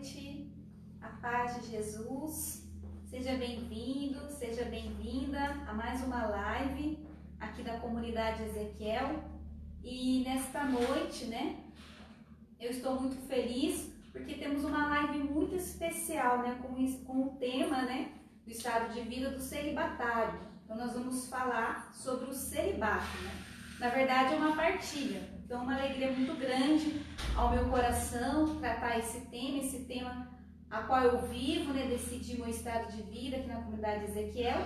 noite, a paz de Jesus. Seja bem-vindo, seja bem-vinda a mais uma live aqui da comunidade Ezequiel. E nesta noite, eu estou muito feliz porque temos uma live muito especial, com o tema, do estado de vida do celibatário. Então nós vamos falar sobre o celibato, Na verdade é uma partilha. Então uma alegria muito grande ao meu coração tratar esse tema a qual eu vivo, decidi meu estado de vida aqui na comunidade Ezequiel.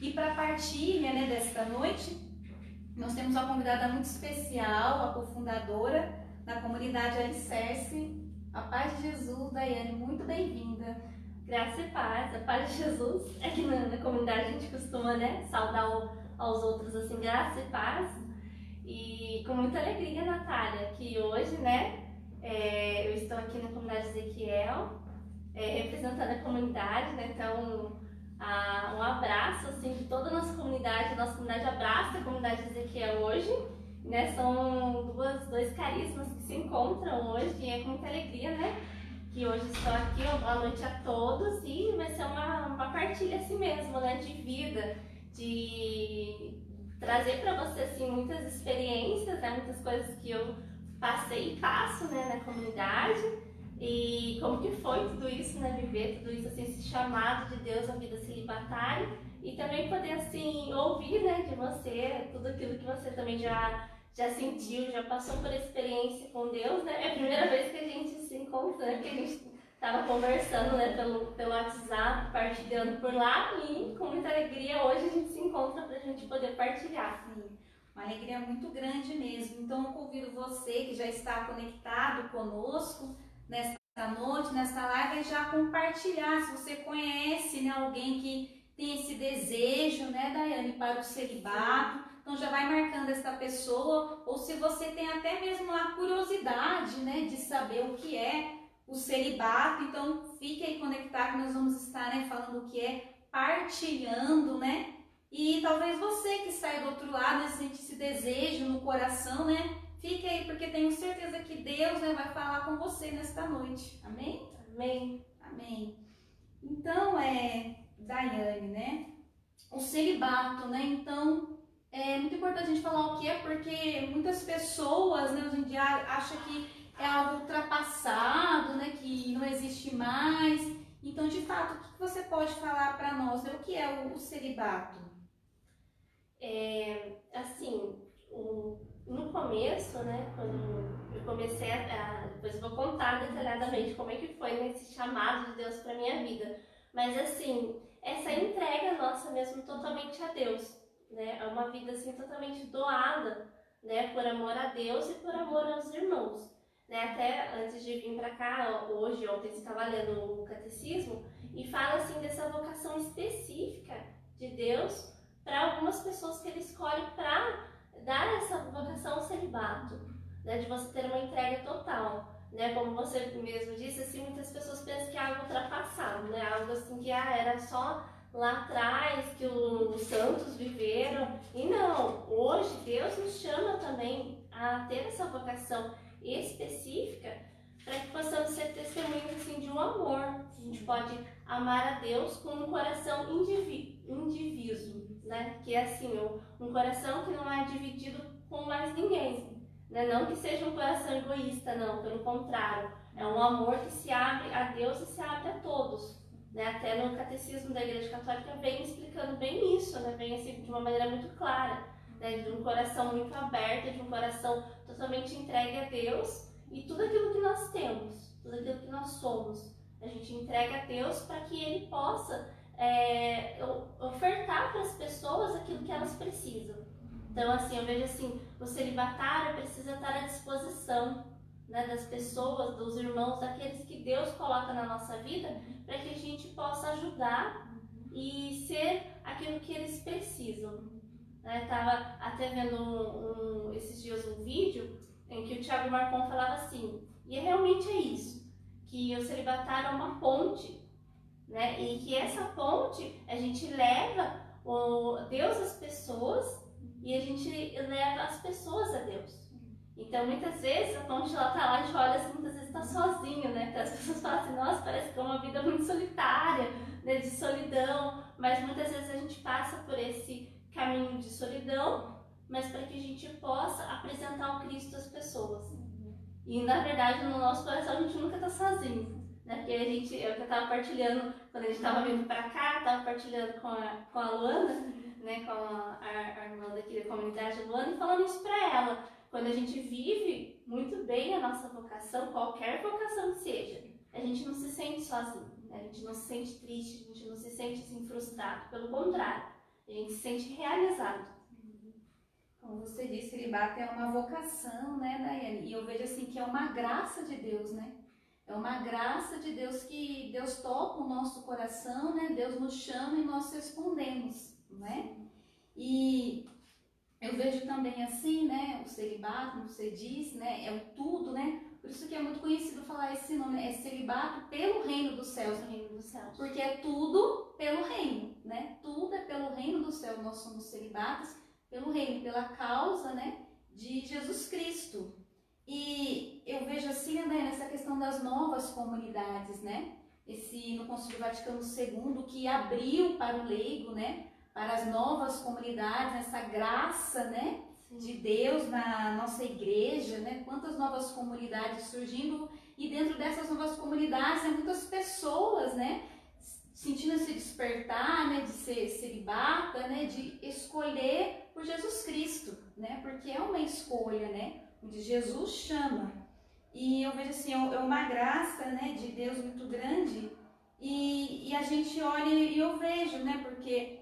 E para a partilha, desta noite, nós temos uma convidada muito especial, a cofundadora da comunidade Alicerce. A paz de Jesus, Daiane, muito bem-vinda. Graça e paz, a paz de Jesus. Aqui na comunidade a gente costuma, saudar aos outros assim, graça e paz. E com muita alegria, Natália, que hoje, eu estou aqui na comunidade Ezequiel, representando a comunidade, Então, um abraço, assim, de toda a nossa comunidade abraça a comunidade Ezequiel hoje, São dois carismas que se encontram hoje e é com muita alegria, que hoje estou aqui, boa noite a todos, e vai ser uma partilha assim mesmo, de vida, de trazer para você assim, muitas experiências, muitas coisas que eu passei e passo na comunidade, e como que foi tudo isso, viver tudo isso, assim, esse chamado de Deus à vida celibatária, e também poder assim, ouvir de você, tudo aquilo que você também já sentiu, já passou por experiência com Deus, É a primeira vez que a gente se encontra, porque a gente estava conversando, pelo WhatsApp, partilhando por lá, e com muita alegria hoje a gente se encontra para a gente poder partilhar. Sim, uma alegria muito grande mesmo. Então eu convido você que já está conectado conosco nesta noite, nesta live, a já compartilhar, se você conhece alguém que tem esse desejo, Daiane, para o celibato. Então já vai marcando esta pessoa, ou se você tem até mesmo a curiosidade, de saber o que é o celibato, então fique aí conectado que nós vamos estar, falando o que é, partilhando, E talvez você que sai do outro lado, sente esse desejo no coração, Fique aí, porque tenho certeza que Deus, vai falar com você nesta noite. Amém? Amém. Amém. Então, Daiane, o celibato, Então, é muito importante a gente falar o que é, porque muitas pessoas, hoje em dia acham que é algo ultrapassado, que não existe mais. Então, de fato, o que você pode falar para nós? O que é o celibato? No começo, quando eu comecei depois eu vou contar detalhadamente como é que foi esse chamado de Deus para minha vida. Mas assim, essa entrega nossa mesmo totalmente a Deus, É uma vida assim totalmente doada, por amor a Deus e por amor aos irmãos, Até antes de vir para cá, ontem você estava lendo o catecismo e fala assim dessa vocação específica de Deus para algumas pessoas que Ele escolhe para dar essa vocação ao celibato, de você ter uma entrega total, como você mesmo disse, assim, muitas pessoas pensam que é algo ultrapassado, algo assim que era só lá atrás que os santos viveram, e não, hoje Deus nos chama também a ter essa vocação específica para que possamos ser testemunhas assim, de um amor. A gente pode amar a Deus com um coração indiviso, que é assim, um coração que não é dividido com mais ninguém, Não que seja um coração egoísta, não, pelo contrário, é um amor que se abre a Deus e se abre a todos, Até no catecismo da Igreja Católica vem explicando bem isso, Vem assim, de uma maneira muito clara, de um coração muito aberto, de um coração totalmente entregue a Deus, e tudo aquilo que nós temos, tudo aquilo que nós somos, a gente entrega a Deus para que Ele possa ofertar para as pessoas aquilo que elas precisam. Então, assim, eu vejo assim, o celibatário precisa estar à disposição, das pessoas, dos irmãos, daqueles que Deus coloca na nossa vida, para que a gente possa ajudar e ser aquilo que eles precisam. Estava até vendo esses dias um vídeo em que o Thiago Marcon falava assim, e realmente é isso, que o celibatário é uma ponte, e que essa ponte a gente leva o Deus às pessoas e a gente leva as pessoas a Deus. Então, muitas vezes, quando a gente tá lá, a gente olha assim, muitas vezes tá sozinho, né? Então, as pessoas falam assim, nossa, parece que é uma vida muito solitária, né? De solidão. Mas muitas vezes a gente passa por esse caminho de solidão, mas para que a gente possa apresentar o Cristo às pessoas. E, na verdade, no nosso coração, a gente nunca tá sozinho. Né? Porque a gente, eu estava partilhando, quando a gente estava vindo para cá, estava partilhando com a Luana, né? Com a irmã daqui da comunidade Luana, e falando isso para ela. Quando a gente vive muito bem a nossa vocação, qualquer vocação que seja, a gente não se sente sozinho, né? A gente não se sente triste, a gente não se sente assim, frustrado. Pelo contrário, a gente se sente realizado. Como você disse, celibato é uma vocação, né, Daiane? E eu vejo assim que é uma graça de Deus, né? É uma graça de Deus que Deus toca o nosso coração, né? Deus nos chama e nós respondemos, né? E eu vejo também assim, né? O celibato, como você disse, né? É o tudo, né? Por isso que é muito conhecido falar esse nome, é celibato pelo reino dos céus. O reino dos céus. Porque é tudo pelo reino, né? Tudo é pelo reino do céu. Nós somos celibatos pelo reino, pela causa, né? De Jesus Cristo. E eu vejo assim, né, nessa questão das novas comunidades, né? No Concílio Vaticano II, que abriu para o leigo, né? Para as novas comunidades, essa graça, né? De Deus na nossa igreja, né? Quantas novas comunidades surgindo, e dentro dessas novas comunidades, né, muitas pessoas, né? Sentindo esse despertar, né? De ser celibata, né? De escolher por Jesus Cristo, né? Porque é uma escolha, né? Onde Jesus chama. E eu vejo assim, é uma graça, né, de Deus muito grande, e a gente olha e eu vejo, né, porque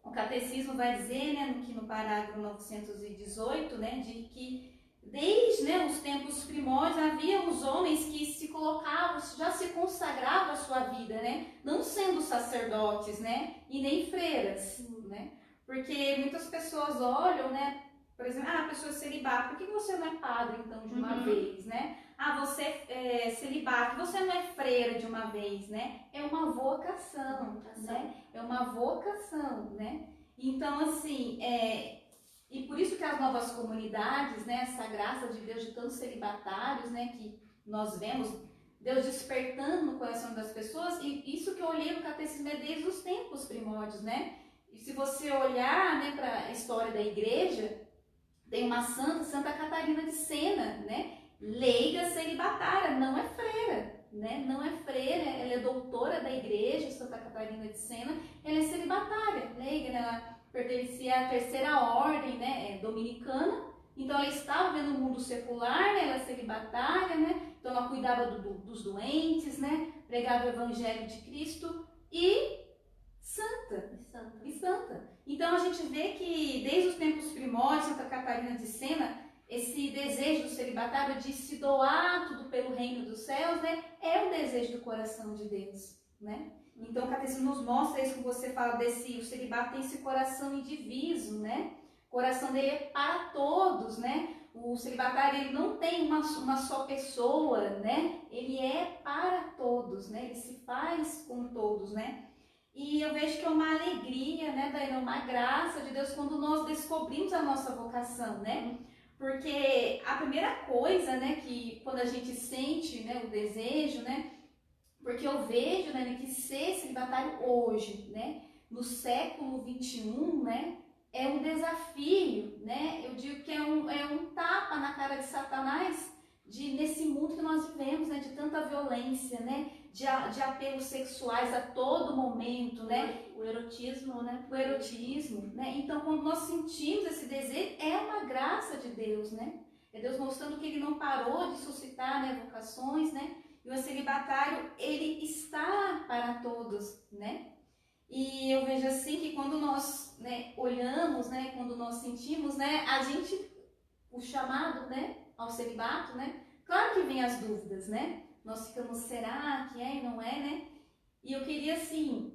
o catecismo vai dizer, né, que no parágrafo 918, né, de que desde, né, os tempos primórdios havia os homens que se colocavam, já se consagravam a sua vida, né, não sendo sacerdotes, né, e nem freiras, né, porque muitas pessoas olham, né, por exemplo, a pessoa é celibato, por que você não é padre, então, de uma vez, né? Você é celibato, você não é freira de uma vez, né? É uma vocação, né? É uma vocação, né? Então, assim, e por isso que as novas comunidades, né? Essa graça de Deus de tantos celibatários, né? Que nós vemos, Deus despertando no coração das pessoas, e isso que eu olhei no catecismo é desde os tempos primórdios, né? E se você olhar, né, para a história da igreja, tem uma santa, Santa Catarina de Sena, né? Leiga celibatária, não é freira, né? Não é freira, ela é doutora da igreja, Santa Catarina de Sena, ela é celibatária, leiga, né? Ela pertencia à terceira ordem, né? Dominicana, então ela estava vendo o mundo secular, né? Ela é celibatária, né? Então ela cuidava dos doentes, né? Pregava o evangelho de Cristo e santa. Então a gente vê que desde os tempos primórdios, Santa Catarina de Sena, esse desejo do celibatário de se doar tudo pelo reino dos céus, né, é um desejo do coração de Deus, né? Então o catecismo nos mostra isso que você fala o celibato tem esse coração indiviso, né? O coração dele é para todos, né? O celibatário ele não tem uma só pessoa, né? Ele é para todos, né? Ele se faz com todos, né? E eu vejo que é uma alegria, né, Daiane, uma graça de Deus quando nós descobrimos a nossa vocação, né? Porque a primeira coisa, né, que quando a gente sente, né, o desejo, né, porque eu vejo, né, que ser celibatário hoje, né, no século XXI, né, é um desafio, né? Eu digo que é um tapa na cara de Satanás nesse mundo que nós vivemos, né, de tanta violência, né? De apelos sexuais a todo momento, né? O erotismo, né? O erotismo, né? Então, quando nós sentimos esse desejo, é uma graça de Deus, né? É Deus mostrando que Ele não parou de suscitar, né, vocações, né? E o celibatário, ele está para todos, né? E eu vejo assim que quando nós, né, olhamos, né, quando nós sentimos, né, o chamado, né, ao celibato, né? Claro que vem as dúvidas, né? Nós ficamos, será que é e não é, né? E eu queria, assim,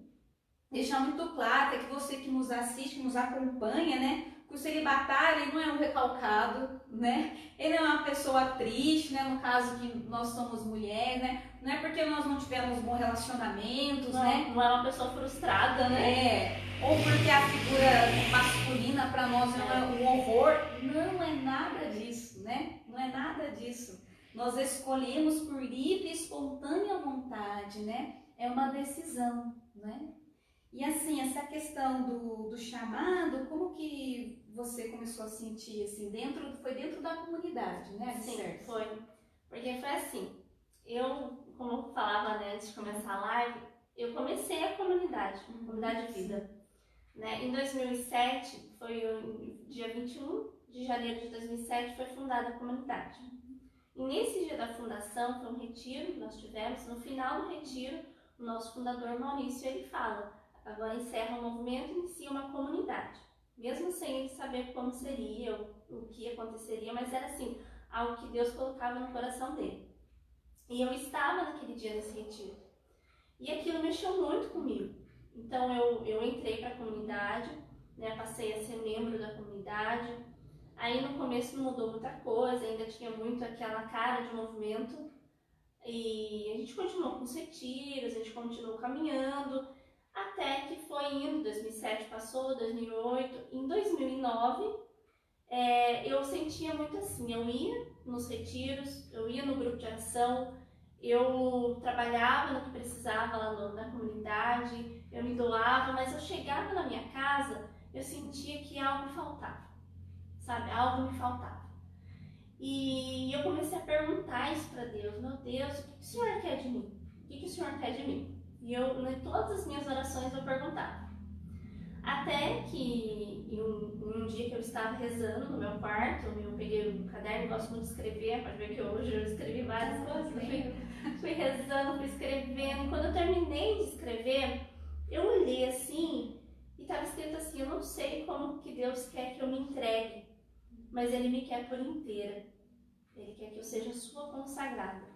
deixar muito claro, é que você que nos assiste, que nos acompanha, né? Que o celibatário ele não é um recalcado, né? Ele não é uma pessoa triste, né? No caso que nós somos mulheres, né? Não é porque nós não tivemos bons relacionamentos, não, né? Não é uma pessoa frustrada, né? Ou porque a figura masculina para nós é um horror. Não é nada disso, né? Não é nada disso. Nós escolhemos por livre e espontânea vontade, né? É uma decisão, né? E assim, essa questão do chamado, como que você começou a sentir, assim, foi dentro da comunidade, né? Sim, certo? foi. Porque foi assim, como eu falava, né, antes de começar a live, eu comecei a comunidade de vida. Né? Em 2007, foi o dia 21 de janeiro de 2007, foi fundada a comunidade. E nesse dia da fundação, foi um retiro que nós tivemos. No final do retiro, o nosso fundador Maurício, ele fala, agora encerra o movimento e inicia uma comunidade. Mesmo sem ele saber como seria, o que aconteceria, mas era assim, algo que Deus colocava no coração dele. E eu estava naquele dia nesse retiro. E aquilo mexeu muito comigo. Então eu entrei para a comunidade, né, passei a ser membro da comunidade. Aí no começo não mudou muita coisa, ainda tinha muito aquela cara de movimento. E a gente continuou com os retiros, a gente continuou caminhando, até que foi indo, 2007 passou, 2008, em 2009 eu sentia muito assim, eu ia nos retiros, eu ia no grupo de oração, eu trabalhava no que precisava lá na comunidade, eu me doava, mas eu chegava na minha casa, eu sentia que algo faltava, sabe? Algo me faltava. E eu comecei a perguntar isso para Deus, meu Deus, o que o Senhor quer de mim? O que o Senhor quer de mim? E eu, em todas as minhas orações, eu perguntava. Até que em um dia que eu estava rezando no meu quarto, eu peguei um caderno, gosto muito de escrever, pode ver que hoje eu escrevi várias coisas, fui rezando, fui escrevendo, e quando eu terminei de escrever, eu olhei assim, e estava escrito assim, eu não sei como que Deus quer que eu me entregue, mas Ele me quer por inteira, Ele quer que eu seja sua consagrada.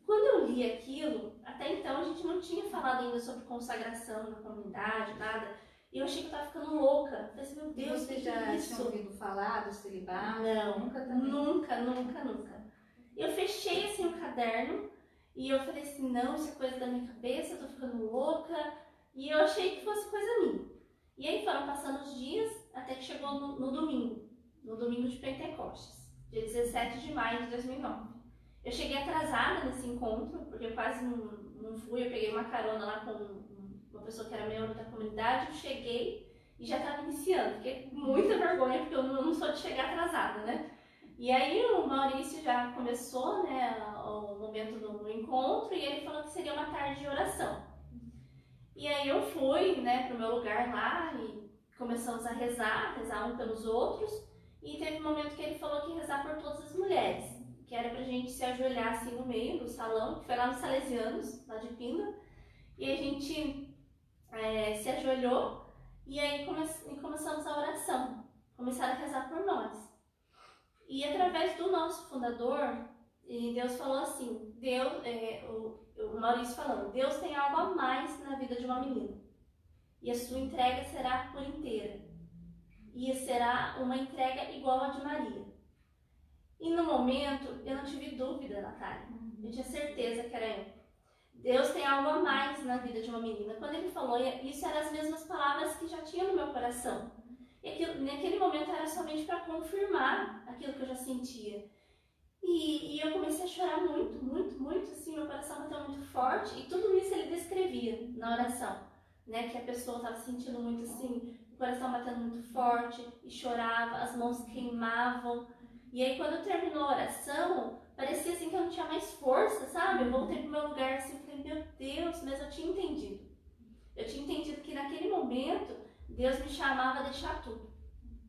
Quando eu li aquilo, até então a gente não tinha falado ainda sobre consagração na comunidade, nada. E eu achei que eu estava ficando louca. Eu falei assim, meu Deus, você já tinha ouvido falar do celibato? Não, nunca também. Nunca. Eu fechei assim o caderno e eu falei assim, não, isso é coisa da minha cabeça, eu tô ficando louca. E eu achei que fosse coisa minha. E aí foram passando os dias até que chegou no domingo de Pentecostes, dia 17 de maio de 2009. Eu cheguei atrasada nesse encontro, porque eu quase não fui, eu peguei uma carona lá com uma pessoa que era membro da comunidade, eu cheguei e já estava iniciando. Fiquei com muita vergonha, porque eu não sou de chegar atrasada, né? E aí o Maurício já começou, né, o momento do encontro, e ele falou que seria uma tarde de oração. E aí eu fui, né, pro meu lugar lá, e começamos a rezar um pelos outros, e teve um momento que ele falou que ia rezar por todas as mulheres, que era pra gente se ajoelhar assim no meio do salão, que foi lá nos Salesianos, lá de Pinda, e a gente se ajoelhou e aí começamos a oração, começaram a rezar por nós. E através do nosso fundador, Deus falou assim, o Maurício falando, Deus tem algo a mais na vida de uma menina, e a sua entrega será por inteira, e será uma entrega igual a de Maria. E no momento, eu não tive dúvida, Natália. Eu tinha certeza que era eu. Deus tem algo a mais na vida de uma menina. Quando ele falou, isso eram as mesmas palavras que já tinha no meu coração. E naquele momento era somente para confirmar aquilo que eu já sentia. E eu comecei a chorar muito, assim, meu coração bateu muito forte. E tudo isso ele descrevia na oração, né? Que a pessoa estava sentindo muito assim, o coração batendo muito forte, e chorava, as mãos queimavam. E aí quando terminou a oração, parecia assim que eu não tinha mais força, sabe? Eu voltei pro meu lugar assim, falei, meu Deus, mas eu tinha entendido. Eu tinha entendido que naquele momento, Deus me chamava a deixar tudo.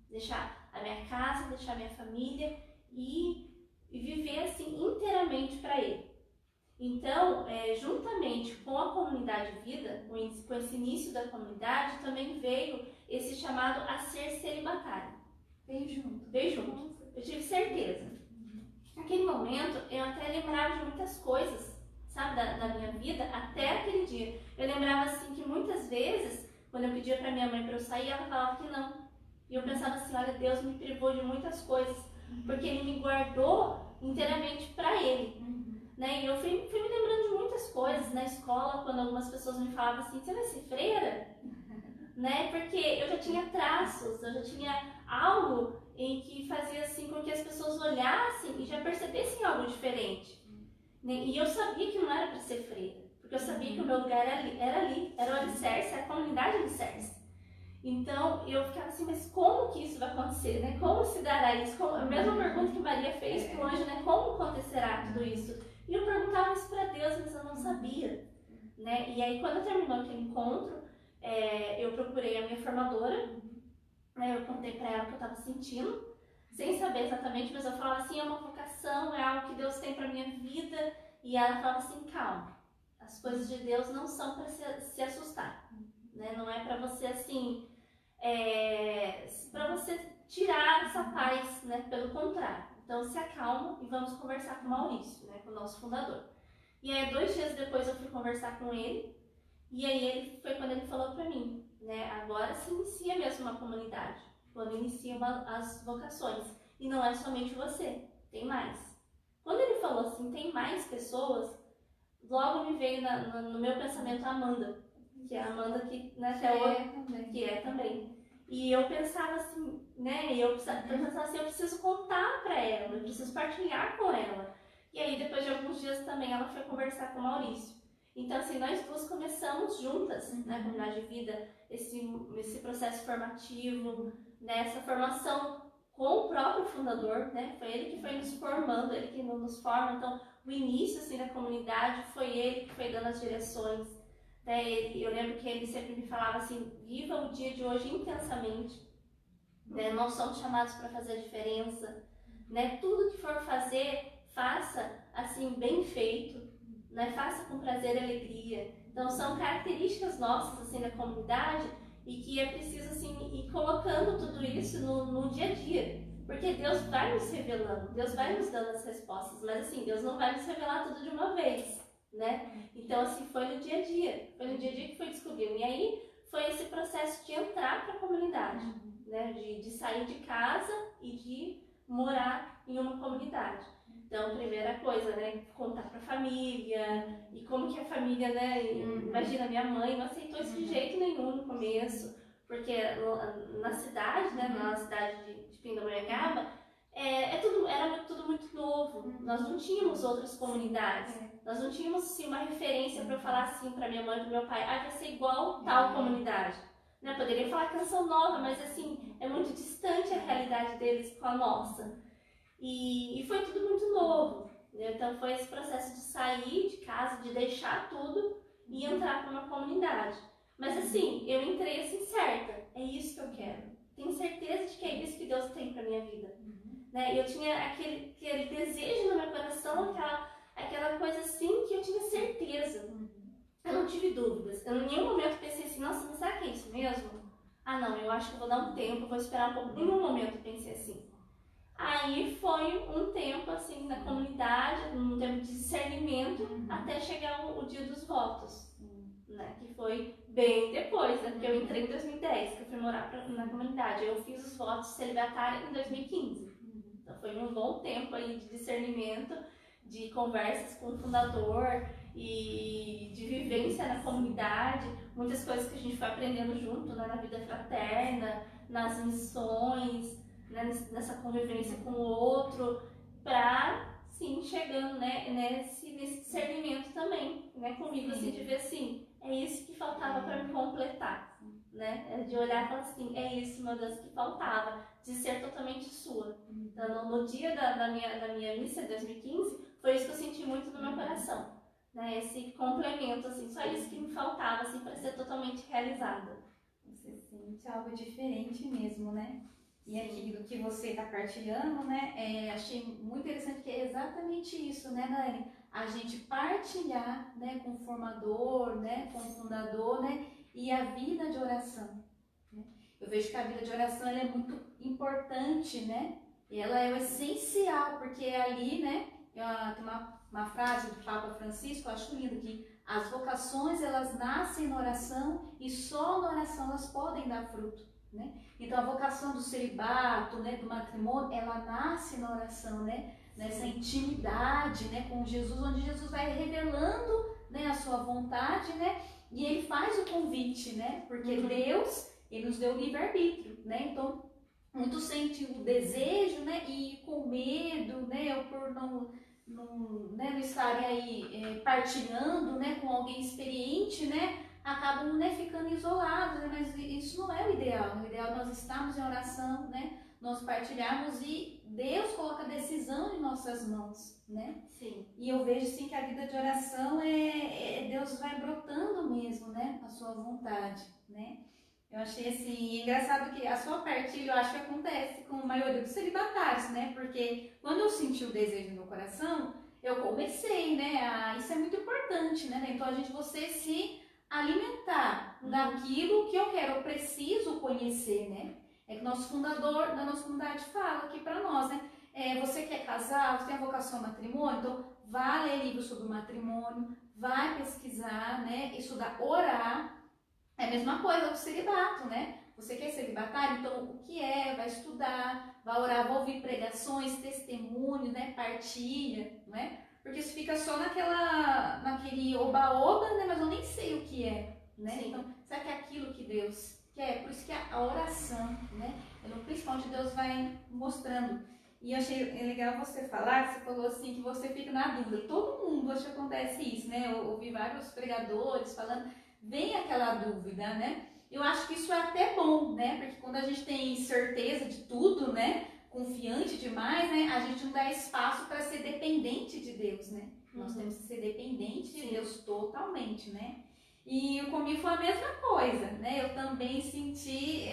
Deixar a minha casa, deixar a minha família e viver assim inteiramente para Ele. Então, juntamente com a comunidade vida, com esse início da comunidade, também veio esse chamado a ser celibatário. Veio junto. Eu tive certeza. Naquele momento, eu até lembrava de muitas coisas, sabe, da minha vida, até aquele dia. Eu lembrava, assim, que muitas vezes, quando eu pedia pra minha mãe pra eu sair, ela falava que não. E eu pensava assim, olha, Deus me privou de muitas coisas, porque Ele me guardou inteiramente para Ele. Né? E eu fui me lembrando de muitas coisas na escola, quando algumas pessoas me falavam assim, você vai ser freira? Né? Porque eu já tinha traços, eu já tinha algo em que fazia assim com que as pessoas olhassem e já percebessem algo diferente. Né? E eu sabia que não era para ser freira, porque eu sabia que o meu lugar era o alicerce, era a comunidade alicerce. Então eu ficava assim, mas como que isso vai acontecer? Né? Como se dará isso? Como, a mesma pergunta que Maria fez para o anjo, né? Como acontecerá tudo isso? E eu perguntava isso para Deus, mas eu não sabia. Né? E aí quando terminou aquele encontro, eu procurei a minha formadora, né? Eu contei para ela o que eu estava sentindo, sem saber exatamente, mas eu falava assim, é uma vocação, é algo que Deus tem para minha vida. E ela falava assim, calma, as coisas de Deus não são para se assustar, né? Não é para você assim, para você tirar essa paz, né? Pelo contrário. Então se acalma e vamos conversar com o Maurício, né? Com o nosso fundador. E aí 2 dias depois eu fui conversar com ele, e aí foi quando ele falou para mim, né? Agora se inicia mesmo uma comunidade, quando iniciam as vocações. E não é somente você, tem mais. Quando ele falou assim, tem mais pessoas, logo me veio no meu pensamento a Amanda, que é a Amanda que, né, que é também. E eu pensava assim, né? Eu pensava assim, eu preciso contar para ela, eu preciso partilhar com ela. E aí depois de alguns dias também ela foi conversar com o Maurício. Então assim, nós duas começamos juntas, né, a comunidade de vida, esse processo formativo, né, essa formação com o próprio fundador, né? Foi ele que foi nos formando, ele que nos forma. Então o início assim da comunidade foi ele que foi dando as direções. Né? Eu lembro que ele sempre me falava assim, viva o dia de hoje intensamente, né? Nós somos chamados para fazer a diferença, né? Tudo que for fazer, faça assim bem feito, né? Faça com prazer e alegria. Então são características nossas assim da comunidade e que é preciso assim ir colocando tudo isso no dia a dia, porque Deus vai nos revelando, Deus vai nos dando as respostas, mas assim, Deus não vai nos revelar tudo de uma vez, né? Então assim, foi no dia a dia que foi descobrindo. E aí foi esse processo de entrar para a comunidade, né? De sair de casa e de morar em uma comunidade. Então, primeira coisa, né, contar para a família, e como que a família, né, imagina, minha mãe não aceitou isso de jeito nenhum no começo, porque na cidade, né, na cidade de Pindamonhangaba, era tudo muito novo, nós não tínhamos outras comunidades, nós não tínhamos assim, uma referência para eu falar assim para minha mãe e para meu pai, vai ser igual tal comunidade. Né, poderia falar Canção Nova, mas assim, é muito distante a realidade deles com a nossa. E foi tudo muito novo, né? Então foi esse processo de sair de casa, de deixar tudo e entrar para uma comunidade. Mas assim, eu entrei assim certa, é isso que eu quero. Tenho certeza de que é isso que Deus tem para minha vida. Né? Eu tinha aquele desejo no meu coração, aquela coisa assim que eu tinha certeza. Eu não tive dúvidas. Eu em nenhum momento pensei assim, nossa, mas será que é isso mesmo? Ah não, eu acho que eu vou dar um tempo, vou esperar um pouco. Em nenhum momento eu pensei assim. Aí foi um tempo assim na comunidade, um tempo de discernimento, até chegar o dia dos votos, né? Que foi bem depois, né? Porque eu entrei em 2010, que eu fui morar na comunidade. Eu fiz os votos celibatários em 2015. Então foi um bom tempo aí de discernimento, de conversas com o fundador e de vivência na comunidade, muitas coisas que a gente foi aprendendo junto, né? Na vida fraterna, nas missões, né, nessa convivência com o outro, para sim chegando, né, nesse discernimento também, né, comigo, assim, de ver assim, é isso que faltava para me completar, né, de olhar e falar assim, é isso, meu Deus, que faltava, de ser totalmente sua. Então, no dia da minha missa de 2015, foi isso que eu senti muito no meu coração, né, esse complemento, assim, só isso que me faltava, assim, para ser totalmente realizada. Você sente algo diferente mesmo, né? E aquilo que você está partilhando, né, achei muito interessante que é exatamente isso, né, Dani? A gente partilhar, né, com o formador, né, com o fundador, né, e a vida de oração. Né? Eu vejo que a vida de oração ela é muito importante, né? E ela é o essencial, porque ali, né, tem uma frase do Papa Francisco, eu acho lindo, que as vocações elas nascem na oração e só na oração elas podem dar fruto. né? Então a vocação do celibato, né, do matrimônio, ela nasce na oração, né? Nessa intimidade, né, com Jesus, onde Jesus vai revelando, né, a sua vontade, né? E ele faz o convite, né? Porque Deus, ele nos deu livre-arbítrio, né? Então, muitos sentem o desejo, né? E com medo, né? Por não estarem aí partilhando, né? Com alguém experiente, né? Acabam, né, ficando isolados, né? Mas isso não é o ideal. O ideal é nós estarmos em oração, né? Nós partilharmos e Deus coloca a decisão em nossas mãos, né? Sim. E eu vejo sim que a vida de oração Deus vai brotando mesmo, né? A sua vontade, né? Eu achei assim, engraçado que a sua partilha, eu acho que acontece com a maioria dos celibatários, né? Porque quando eu senti o desejo no meu coração, eu comecei, né? Isso é muito importante, né? Então você se alimentar daquilo que eu quero, eu preciso conhecer, né? É que o nosso fundador da nossa comunidade fala aqui para nós, né? Você quer casar, você tem a vocação ao matrimônio, então vai ler livros sobre o matrimônio, vai pesquisar, né? Estudar, orar. É a mesma coisa do celibato, né? Você quer celibatário? Então, o que é? Vai estudar, vai orar, vai ouvir pregações, testemunhos, né? Partilha, né? Porque isso fica só naquele oba-oba, né? Mas eu nem sei o que é, né? Sim. Então, será que é aquilo que Deus quer? Por isso que a oração, né? É no principal onde Deus vai mostrando. E eu achei legal você falar, que você falou assim, que você fica na dúvida. Todo mundo acha que acontece isso, né? Eu ouvi vários pregadores falando, vem aquela dúvida, né? Eu acho que isso é até bom, né? Porque quando a gente tem certeza de tudo, né? Confiante demais, né? A gente não dá espaço para ser dependente de Deus, né? Nós temos que ser dependente de Deus totalmente, né? E comigo foi a mesma coisa, né? Eu também senti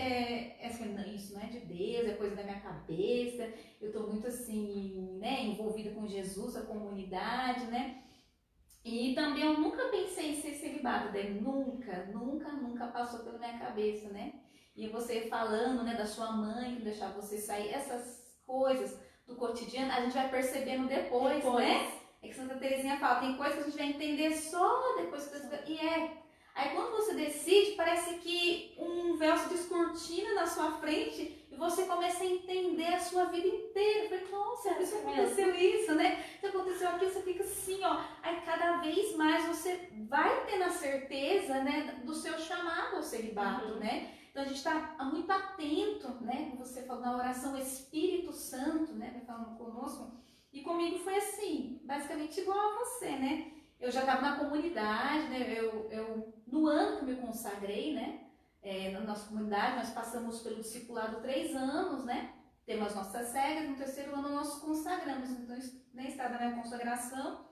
isso não é de Deus, é coisa da minha cabeça. Eu tô muito assim, né? Envolvida com Jesus, a comunidade, né? E também eu nunca pensei em ser celibato, né? Nunca passou pela minha cabeça, né? E você falando, né, da sua mãe que deixava você sair, essas coisas do cotidiano, a gente vai percebendo depois. Né? É que Santa Teresinha fala, tem coisas que a gente vai entender só depois que você... Aí quando você decide, parece que um véu se descortina na sua frente e você começa a entender a sua vida inteira. Eu falei, nossa, por isso aconteceu isso, né? Se aconteceu aquilo, você fica assim, ó. Aí cada vez mais você vai tendo a certeza, né, do seu chamado ao celibato, né? Então a gente está muito atento, né? Como você falou na oração, Espírito Santo, né? Vai falando conosco. E comigo foi assim, basicamente igual a você, né? Eu já estava na comunidade, né? Eu no ano que me consagrei, né? Na nossa comunidade, nós passamos pelo discipulado 3 anos, né? Temos as nossas regras, no 3º ano nós consagramos. Então, nem estava na minha consagração,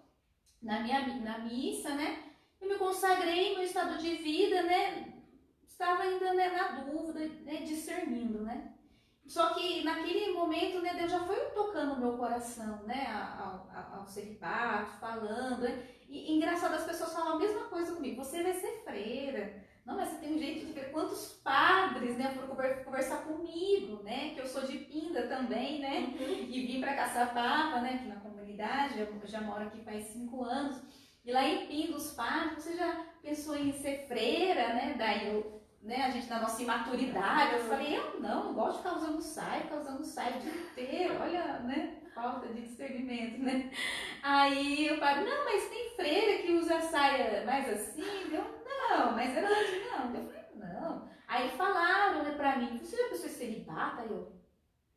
na missa, né? Eu me consagrei, meu estado de vida, né? Estava ainda, né, na dúvida, né? Discernindo, né? Só que naquele momento, né, Deus já foi tocando o meu coração, né, ao celibato, falando, né? E engraçado, as pessoas falam a mesma coisa comigo, você vai ser freira. Não, mas você tem um jeito de ver. Quantos padres, né, foram conversar comigo, né, que eu sou de Pinda também, né, e vim para Caçapava, né, aqui na comunidade, eu já moro aqui faz 5 anos, e lá em Pinda, os padres, você já pensou em ser freira, né, daí a gente na nossa imaturidade, eu falei, eu não gosto de ficar usando saia o dia inteiro, olha, né, falta de discernimento, né. Aí eu falei, não, mas tem freira que usa saia mais assim, não, mas era assim, não. Eu falei, não. Aí falaram, né, pra mim, você já pensou em celibata? Aí eu,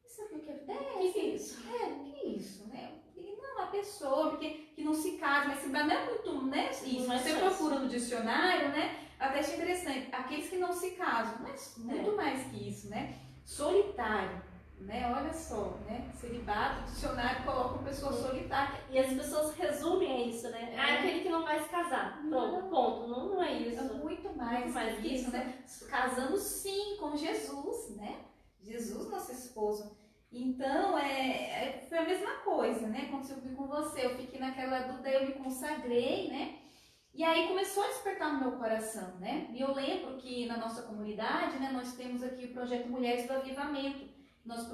sabe o que é? Que isso? Que isso, né? E não, a pessoa que não se casa, mas celibato não é muito, né, isso. Mas você procura no dicionário, né, até achei interessante, aqueles que não se casam, mas muito mais que isso, né? Solitário. Né? Olha só, né? Celibato, dicionário coloca uma pessoa solitária. E as pessoas resumem isso, né? Aquele que não vai se casar. Pronto, ponto. Não é isso. É muito mais que isso, né? Casando sim com Jesus, né? Jesus, nosso esposo. Então, foi a mesma coisa, né? Aconteceu com você. Eu fiquei naquela dúvida, eu me consagrei, né? E aí começou a despertar no meu coração, né? E eu lembro que na nossa comunidade, né, nós temos aqui o projeto Mulheres do Avivamento. Nós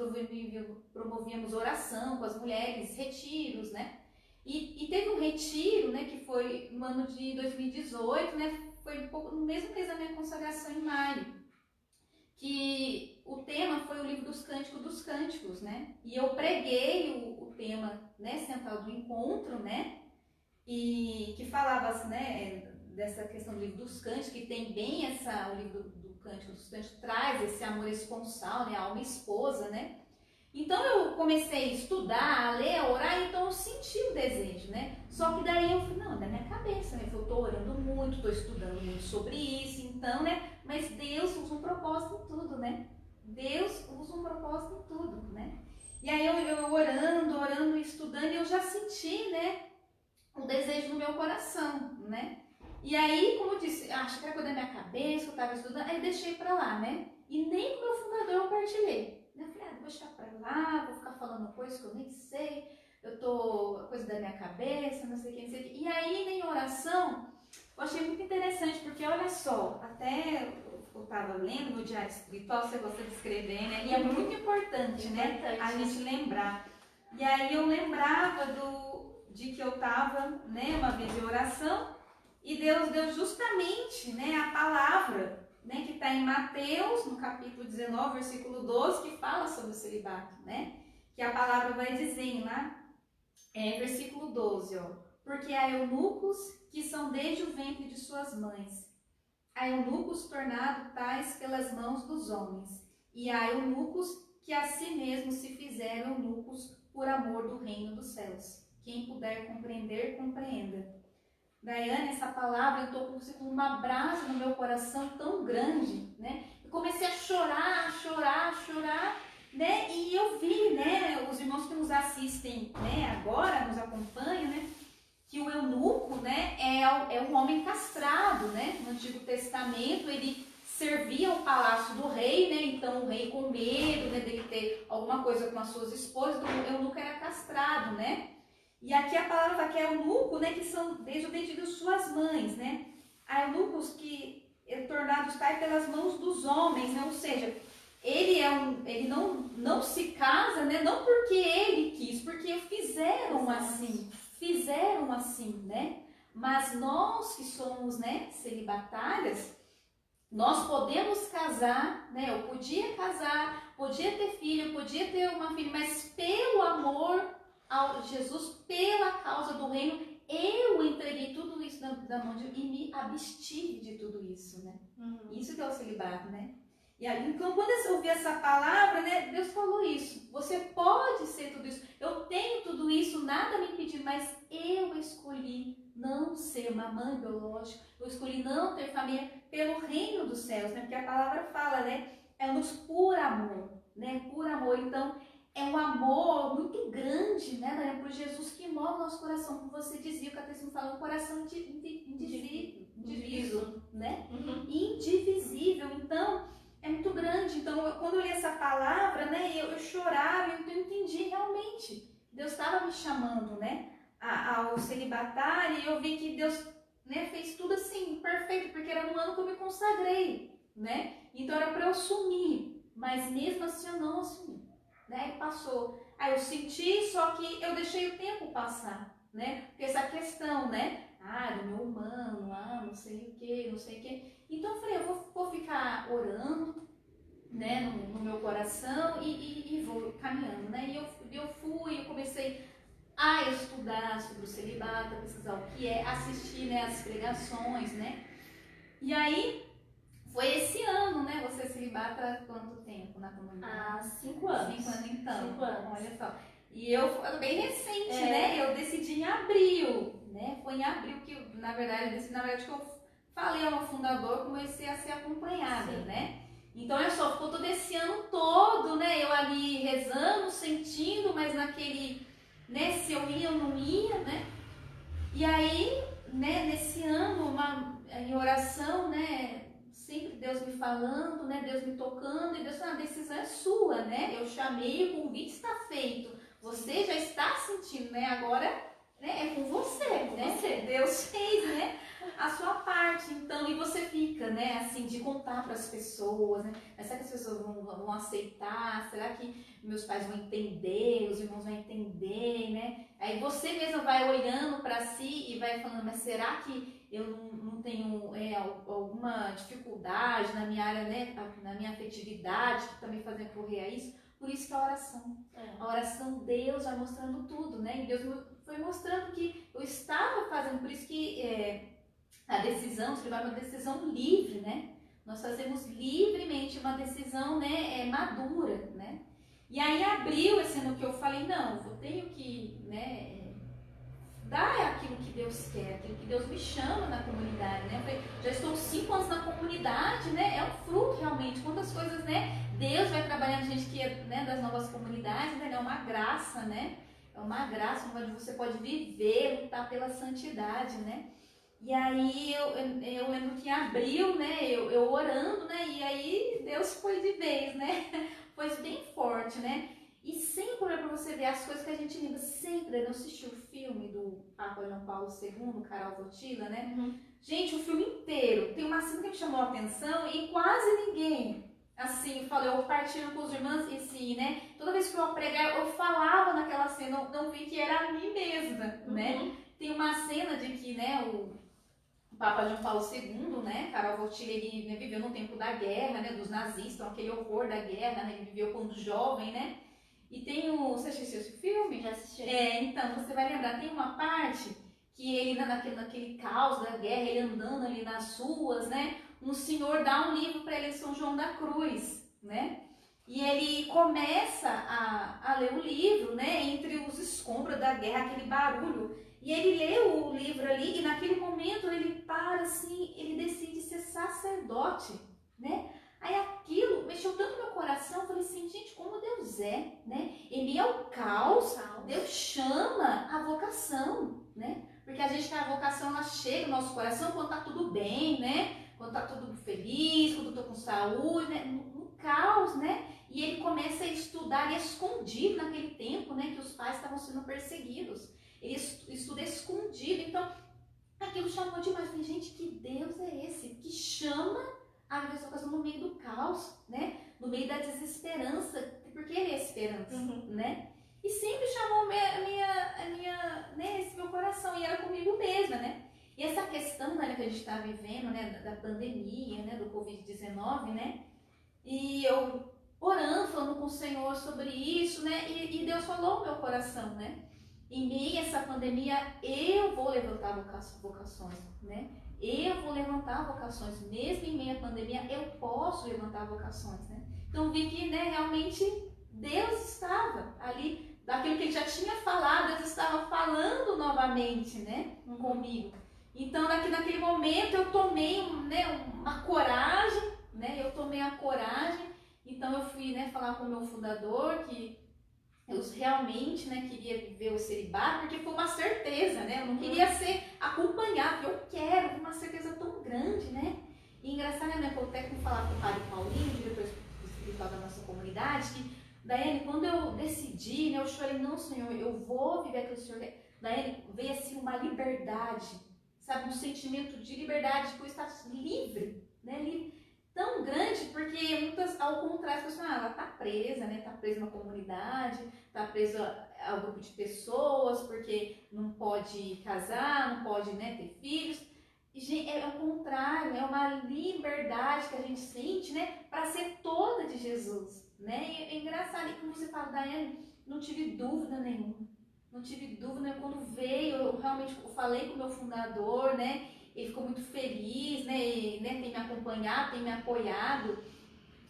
promovíamos oração com as mulheres, retiros, né? E teve um retiro, né, que foi no ano de 2018, né? Foi um pouco no mesmo mês da minha consagração, em maio. que o tema foi o livro dos Cânticos, né? E eu preguei o tema, né, central do encontro, né? E que falava assim, né, dessa questão do livro dos Cânticos, que tem bem o livro do Cântico dos Cânticos traz esse amor esponsal, né, a alma esposa, né? Então eu comecei a estudar, a ler, a orar, então eu senti o desejo, né? Só que daí eu falei, não, da minha cabeça, né? Eu tô orando muito, tô estudando muito sobre isso, então, né? Mas Deus usa um propósito em tudo, né? Deus usa um propósito em tudo, né? E aí eu orando, estudando, e eu já senti, né? Um desejo no meu coração, né? E aí, como eu disse, acho que era coisa da minha cabeça, eu estava estudando, aí deixei pra lá, né? E nem com o meu fundador eu partilhei. Eu falei, vou deixar pra lá, vou ficar falando coisas que eu nem sei, coisa da minha cabeça, não sei o que, não sei o que. E aí, em oração, eu achei muito interessante, porque olha só, até eu estava lendo no diário espiritual, você gosta de escrever, né? E é muito importante, né? A gente lembrar. E aí eu lembrava de que eu estava, né, uma vez em oração, e Deus deu justamente, né, a palavra, né, que está em Mateus, no capítulo 19, versículo 12, que fala sobre o celibato, né? Que a palavra vai dizer lá, versículo 12, ó. Porque há eunucos que são desde o ventre de suas mães. Há eunucos tornados tais pelas mãos dos homens. E há eunucos que a si mesmos se fizeram eunucos por amor do reino dos céus. Quem puder compreender, compreenda. Daiane, essa palavra, eu estou com uma brasa no meu coração tão grande, né? Eu comecei a chorar, né? E eu vi, né, os irmãos que nos assistem, né, agora, nos acompanham, né, que o eunuco, né, é um homem castrado, né? No Antigo Testamento, ele servia ao palácio do rei, né? Então o rei, com medo, né, dele ter alguma coisa com as suas esposas, então o eunuco era castrado, né? E aqui a palavra fala que é eunuco, né, que são desde o ventre de suas mães, né? Há eunucos que tornados tais pelas mãos dos homens, né? Ou seja, ele não se casa, né? Não porque ele quis, porque fizeram assim, né? Mas nós que somos, né, celibatárias, nós podemos casar, né? Eu podia casar, podia ter filho, podia ter uma filha, mas pelo amor ao Jesus, pela causa do reino, eu entreguei tudo isso da mão de Deus e me abstive de tudo isso, né? Isso que é o celibato, né? E aí, então, quando eu ouvi essa palavra, né, Deus falou isso. Você pode ser tudo isso. Eu tenho tudo isso, nada me impediu, mas eu escolhi não ser uma mãe biológica. Eu escolhi não ter família pelo reino dos céus, né? Porque a palavra fala, né? É-nos por amor, né? Por amor. Então, é um amor muito grande, né, Daniel, por Jesus que move o nosso coração. Como você dizia, o catecismo fala, um coração indiviso, né? Indivisível. Então, é muito grande. Então, quando eu li essa palavra, né, eu chorava, eu entendi realmente. Deus estava me chamando, né, ao celibatário, e eu vi que Deus, né, fez tudo assim, perfeito, porque era no ano que eu me consagrei, né? Então era para eu assumir, mas mesmo assim eu não assumi, né? E passou. Aí eu senti, só que eu deixei o tempo passar, né? Porque essa questão, né? Do meu humano, não sei o que. Então eu falei, eu vou ficar orando, né, no meu coração e vou caminhando, né? E eu comecei a estudar sobre o celibato, a pesquisar o que é, assistir, né, as pregações, né? E aí, foi esse ano, né? Você celibata há quanto tempo na comunidade? 5 anos. 5 anos, então. 5 anos. Olha só. E eu bem recente, né? Eu decidi em abril, né? Foi em abril que, na verdade, que eu falei ao fundador, comecei a ser acompanhada, né? Então, olha só, ficou todo esse ano todo, né? Eu ali rezando, sentindo, mas naquele, né? Se eu ia ou não ia, né? E aí, né? Nesse ano, em oração, né? Sempre Deus me falando, né? Deus me tocando, e Deus falando, a decisão é sua, né? Eu chamei, o convite está feito. Você já está sentindo, né? Agora, né? É com você, né? Deus fez, né? A sua parte, então, e você fica, né, assim, de contar para as pessoas, né, mas será que as pessoas vão aceitar, será que meus pais vão entender, os irmãos vão entender, né, aí você mesmo vai olhando para si e vai falando, mas será que eu não tenho alguma dificuldade na minha área, né, na minha afetividade, que também fazendo correr a isso. Por isso que a oração. A oração, Deus vai mostrando tudo, né? E Deus foi mostrando que eu estava fazendo, por isso que a decisão, se levar uma decisão livre, né? Nós fazemos livremente uma decisão, né, madura, né? E aí abriu esse ano que eu falei, não, eu tenho que, né, dar aquilo que Deus quer, aquilo que Deus me chama na comunidade, né? Eu falei, já estou 5 anos na comunidade, né? É um fruto realmente, quantas coisas, né? Deus vai trabalhando gente que é, né, das novas comunidades, né? É uma graça, né? É uma graça onde você pode viver, lutar pela santidade, né? E aí eu lembro que em abril, né, eu orando, né, e aí Deus foi de vez, né, foi bem forte, né, e sempre é para você ver as coisas que a gente lembra, sempre, eu assisti o filme do Papa João Paulo II, Carol Voitila, né, gente, o filme inteiro, tem uma cena que me chamou a atenção e quase ninguém, assim, falou, eu partilho com os irmãos e sim, né, toda vez que eu pregar, eu falava naquela cena, não vi que era a mim mesma, né, tem uma cena de que, né, o Papa João Paulo II, né, Carol Voitila, ele, né, viveu no tempo da guerra, né, dos nazistas, aquele horror da guerra, né, ele viveu quando jovem, né, e tem o... Você assistiu esse filme? Já assisti. Então, você vai lembrar, tem uma parte que ele, naquele caos da guerra, ele andando ali nas ruas, né, um senhor dá um livro para ele, São João da Cruz, né, e ele começa a ler o livro, né, entre os escombros da guerra, aquele barulho. E ele lê o livro ali e naquele momento ele para assim, ele decide ser sacerdote, né? Aí aquilo mexeu tanto no meu coração, eu falei assim, gente, como Deus é, né? Em meio ao caos, Deus chama a vocação, né? Porque a gente tem a vocação, ela chega no nosso coração quando tá tudo bem, né? Quando tá tudo feliz, quando eu tô com saúde, né? No caos, né? E ele começa a estudar escondido naquele tempo, né? Que os pais estavam sendo perseguidos. Ele estuda escondido, então aquilo chamou demais. Falei, gente, que Deus é esse que chama a viver sua vocação no meio do caos, né? No meio da desesperança, porque ele é esperança, né? E sempre chamou né, esse meu coração, e era comigo mesma, né? E essa questão, né, que a gente está vivendo, né, da pandemia, né, do Covid-19, né? E eu orando, falando com o Senhor sobre isso, né? E Deus falou no meu coração, né? Em meio a essa pandemia, eu vou levantar vocações, né? Eu vou levantar vocações, mesmo em meio à pandemia, eu posso levantar vocações, né? Então vi que, né, realmente Deus estava ali, daquilo que ele já tinha falado, Deus estava falando novamente, né, comigo. Então naquele momento eu tomei, né, uma coragem, né? Eu tomei a coragem, então eu fui, né, falar com o meu fundador que eu realmente, né, queria viver o celibato, porque foi uma certeza, né? Eu não queria ser acompanhada, eu quero, uma certeza tão grande, né? E engraçado, né, eu até com falar com o padre Paulinho, diretor espiritual da nossa comunidade, que, Daiane, quando eu decidi, né, eu chorei, não, Senhor, eu vou viver aquilo que o Senhor quer. Daiane, veio assim uma liberdade, sabe, um sentimento de liberdade, de eu estar livre, né, livre. Tão grande, porque muitas, ao contrário, as pessoas, ela tá presa, né? Tá presa na comunidade, tá presa ao grupo de pessoas, porque não pode casar, não pode, né, ter filhos. E, é o contrário, é uma liberdade que a gente sente, né, para ser toda de Jesus, né? E é engraçado, e como você fala, Daiane, não tive dúvida nenhuma. Não tive dúvida nenhuma. Quando veio, eu realmente falei com o meu fundador, né? Ele ficou muito feliz, né? E, né, tem me acompanhado, tem me apoiado.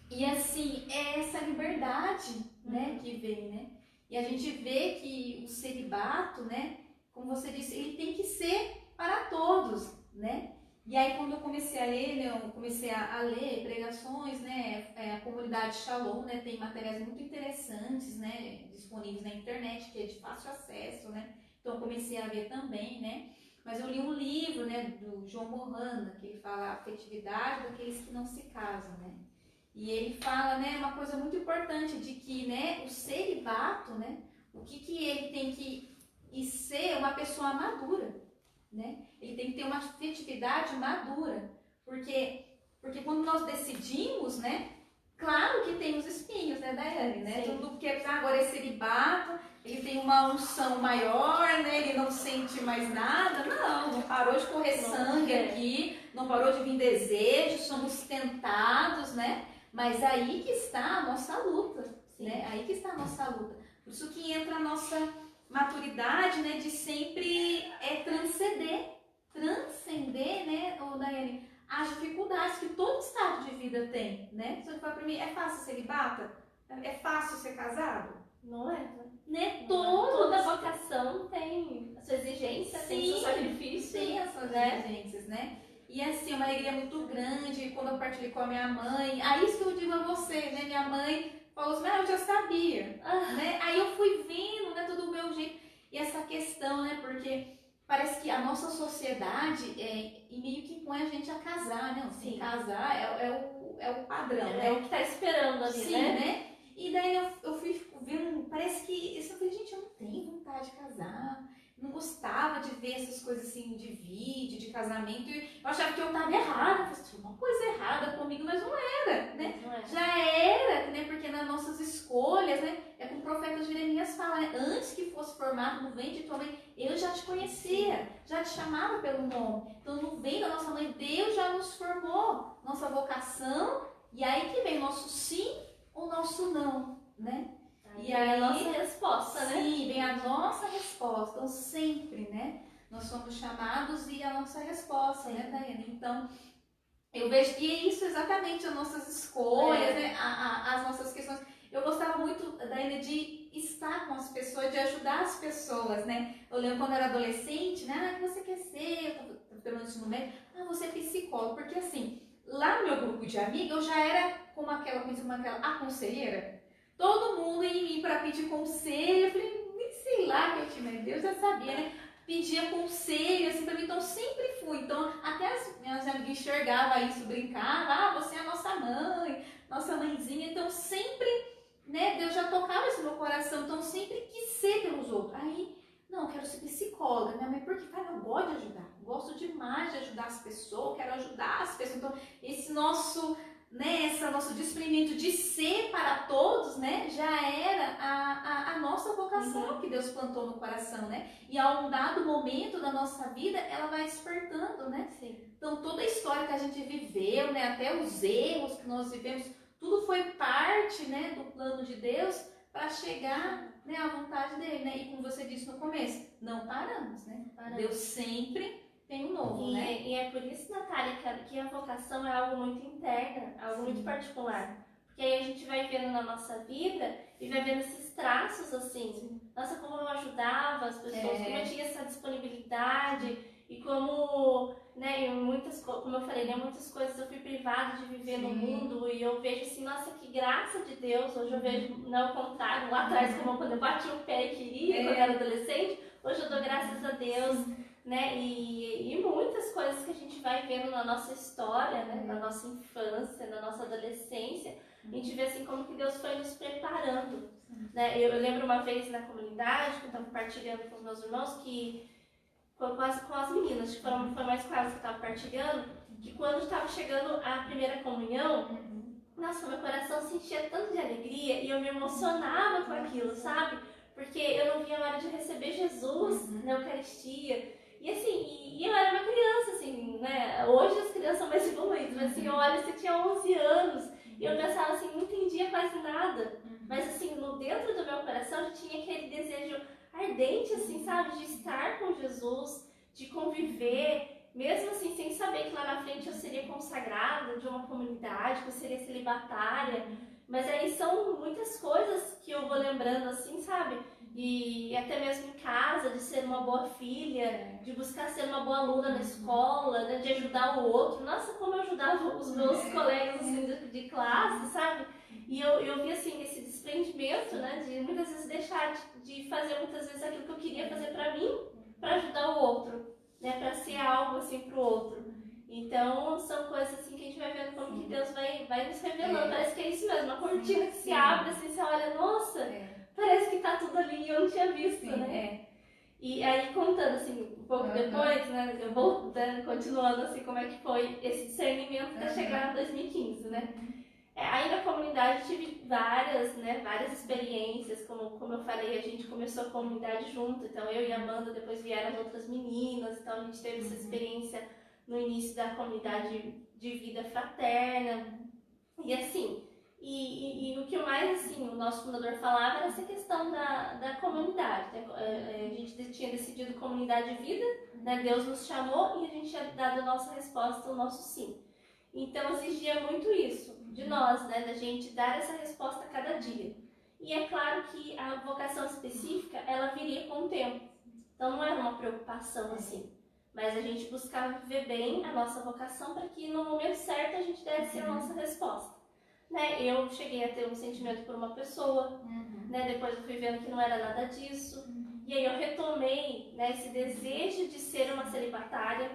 E assim, é essa liberdade, né, que vem, né? E a gente vê que o celibato, né, como você disse, ele tem que ser para todos, né? E aí quando eu comecei a ler, né, eu comecei a ler pregações, né, a comunidade Shalom, né, tem materiais muito interessantes, né, disponíveis na internet, que é de fácil acesso, né? Então eu comecei a ver também, né? Mas eu li um livro, né, do João Mohana, que ele fala a afetividade daqueles que não se casam, né? E ele fala, né, uma coisa muito importante de que, né, o celibato, né, o que ele tem que ser uma pessoa madura, né? Ele tem que ter uma afetividade madura, porque quando nós decidimos, né, Claro que tem os espinhos, né, Daiane, né? Sim. Tudo porque agora é celibato, ele tem uma unção maior, né? Ele não sente mais nada. Não parou de correr sangue aqui, não parou de vir desejo, somos tentados, né? Mas aí que está a nossa luta, né? Aí que está a nossa luta. Por isso que entra a nossa maturidade, né? De sempre transcender, né, Daiane, as dificuldades que todo estado de vida tem, né? Você fala pra mim, é fácil ser celibata? É fácil ser casado? Não é, Né? Toda vocação tem a sua exigência, tem o seu sacrifício. Tem as suas exigências, né? E assim, uma alegria muito grande quando eu partilhei com a minha mãe. Aí isso que eu digo a você, né? Minha mãe falou assim, eu já sabia, né? Aí eu fui vendo, né, todo o meu jeito. E essa questão, né, porque parece que a nossa sociedade e meio que impõe a gente a casar, né? Assim, casar é o padrão, né? É o que tá esperando ali, sim, né? E daí eu fui vendo, parece que eu falei, gente, eu não tenho vontade de casar. Não gostava de ver essas coisas assim de vídeo, de casamento. E eu achava que eu estava errada. Eu falei, tinha uma coisa errada comigo, mas não era, né? Não é. Já era, né? Porque nas nossas escolhas, né? É como o profeta Jeremias fala, né? Antes que fosse formado no ventre de tua mãe, eu já te conhecia, já te chamava pelo nome. Então no ventre da nossa mãe, Deus já nos formou, nossa vocação. E aí que vem o nosso sim ou nosso não, né? E aí a nossa resposta, né? Sim, vem a nossa resposta. Então, sempre, né? Nós somos chamados e a nossa resposta, né, Daiane? Então, eu vejo que é isso exatamente as nossas escolhas, né? As nossas questões. Eu gostava muito, Daiane, de estar com as pessoas, de ajudar as pessoas, né? Eu lembro quando eu era adolescente, né? O que você quer ser? Eu estava pelo ensino médio. Você é psicólogo. Porque, assim, lá no meu grupo de amiga, eu já era como aquela a conselheira. Todo mundo ia em mim para pedir conselho. Eu falei, nem sei lá, mas Deus já sabia, né? Pedia conselho, assim, pra mim, então eu sempre fui. Então, até as minhas amigas enxergavam isso, brincavam, você é a nossa mãe, nossa mãezinha. Então, sempre, né, Deus já tocava isso no meu coração. Então, eu sempre quis ser pelos outros. Aí, não, eu quero ser psicóloga. Minha mãe, porque, cara, eu gosto de ajudar. Gosto demais de ajudar as pessoas, quero ajudar as pessoas. Então, esse nosso desprendimento de ser para todos, né, já era a nossa vocação que Deus plantou no coração, né? E a um dado momento da nossa vida, ela vai despertando, né? Sim. Então, toda a história que a gente viveu, né, até os erros que nós vivemos, tudo foi parte, né, do plano de Deus para chegar, né, à vontade dele, né? E como você disse no começo, não paramos, né? Deus sempre tem um novo, né? E é por isso, Natália, que a vocação é algo muito interno, algo muito particular. Porque aí a gente vai vendo na nossa vida e vai vendo esses traços assim. Nossa, como eu ajudava as pessoas, como eu tinha essa disponibilidade e como, né, como eu falei, né, muitas coisas eu fui privada de viver no mundo e eu vejo assim, nossa, que graça de Deus. Hoje eu vejo, não o contrário, lá atrás, como quando eu bati o pé e queria, quando eu era adolescente, hoje eu dou graças a Deus. Né? E muitas coisas que a gente vai vendo na nossa história, né? Na nossa infância, na nossa adolescência, a gente vê assim como que Deus foi nos preparando. Né? Eu lembro uma vez na comunidade, que eu estava partilhando com os meus irmãos, que com as meninas, que foi mais com elas que eu estava partilhando, que quando estava chegando a primeira comunhão, nossa, meu coração sentia tanto de alegria e eu me emocionava com aquilo, sabe? Porque eu não via a hora de receber Jesus na Eucaristia. E assim, eu era uma criança, assim, né? Hoje as crianças são mais evoluídas, mas assim, eu olho, você tinha 11 anos, e eu pensava assim, não entendia quase nada. Mas assim, dentro do meu coração já tinha aquele desejo ardente, assim, sabe? De estar com Jesus, de conviver, mesmo assim, sem saber que lá na frente eu seria consagrada de uma comunidade, que eu seria celibatária. Mas aí são muitas coisas que eu vou lembrando, assim, sabe? E até mesmo em casa, de ser uma boa filha, de buscar ser uma boa aluna na escola, né, de ajudar o outro. Nossa, como eu ajudava os meus colegas assim, de classe, sabe? E eu vi assim, esse desprendimento, né, de muitas vezes deixar de fazer muitas vezes aquilo que eu queria fazer pra mim, pra ajudar o outro, né, pra ser algo assim pro outro. Então, são coisas assim que a gente vai vendo como que Deus vai nos revelando. Parece que é isso mesmo, uma cortina que se abre, assim, você olha, nossa, parece que tá tudo ali e eu não tinha visto, né? E aí, contando, assim, um pouco depois, né, eu vou continuando, assim, como é que foi esse discernimento até chegar em 2015, né? Aí na comunidade comunidade eu tive várias experiências, como eu falei, a gente começou a comunidade junto, então eu e a Amanda, depois vieram as outras meninas, então a gente teve essa experiência no início da comunidade de vida fraterna, e assim, e o que mais assim, o nosso fundador falava era essa questão da comunidade, né? A gente tinha decidido comunidade de vida, né? Deus nos chamou e a gente tinha dado a nossa resposta, o nosso sim. Então exigia muito isso de nós, né? Da gente dar essa resposta a cada dia. E é claro que a vocação específica, ela viria com o tempo. Então não era uma preocupação assim. Mas a gente buscava viver bem a nossa vocação para que no momento certo a gente desse a nossa resposta. Né? Eu cheguei a ter um sentimento por uma pessoa, né? Depois eu fui vendo que não era nada disso. E aí eu retomei, né, esse desejo de ser uma celibatária.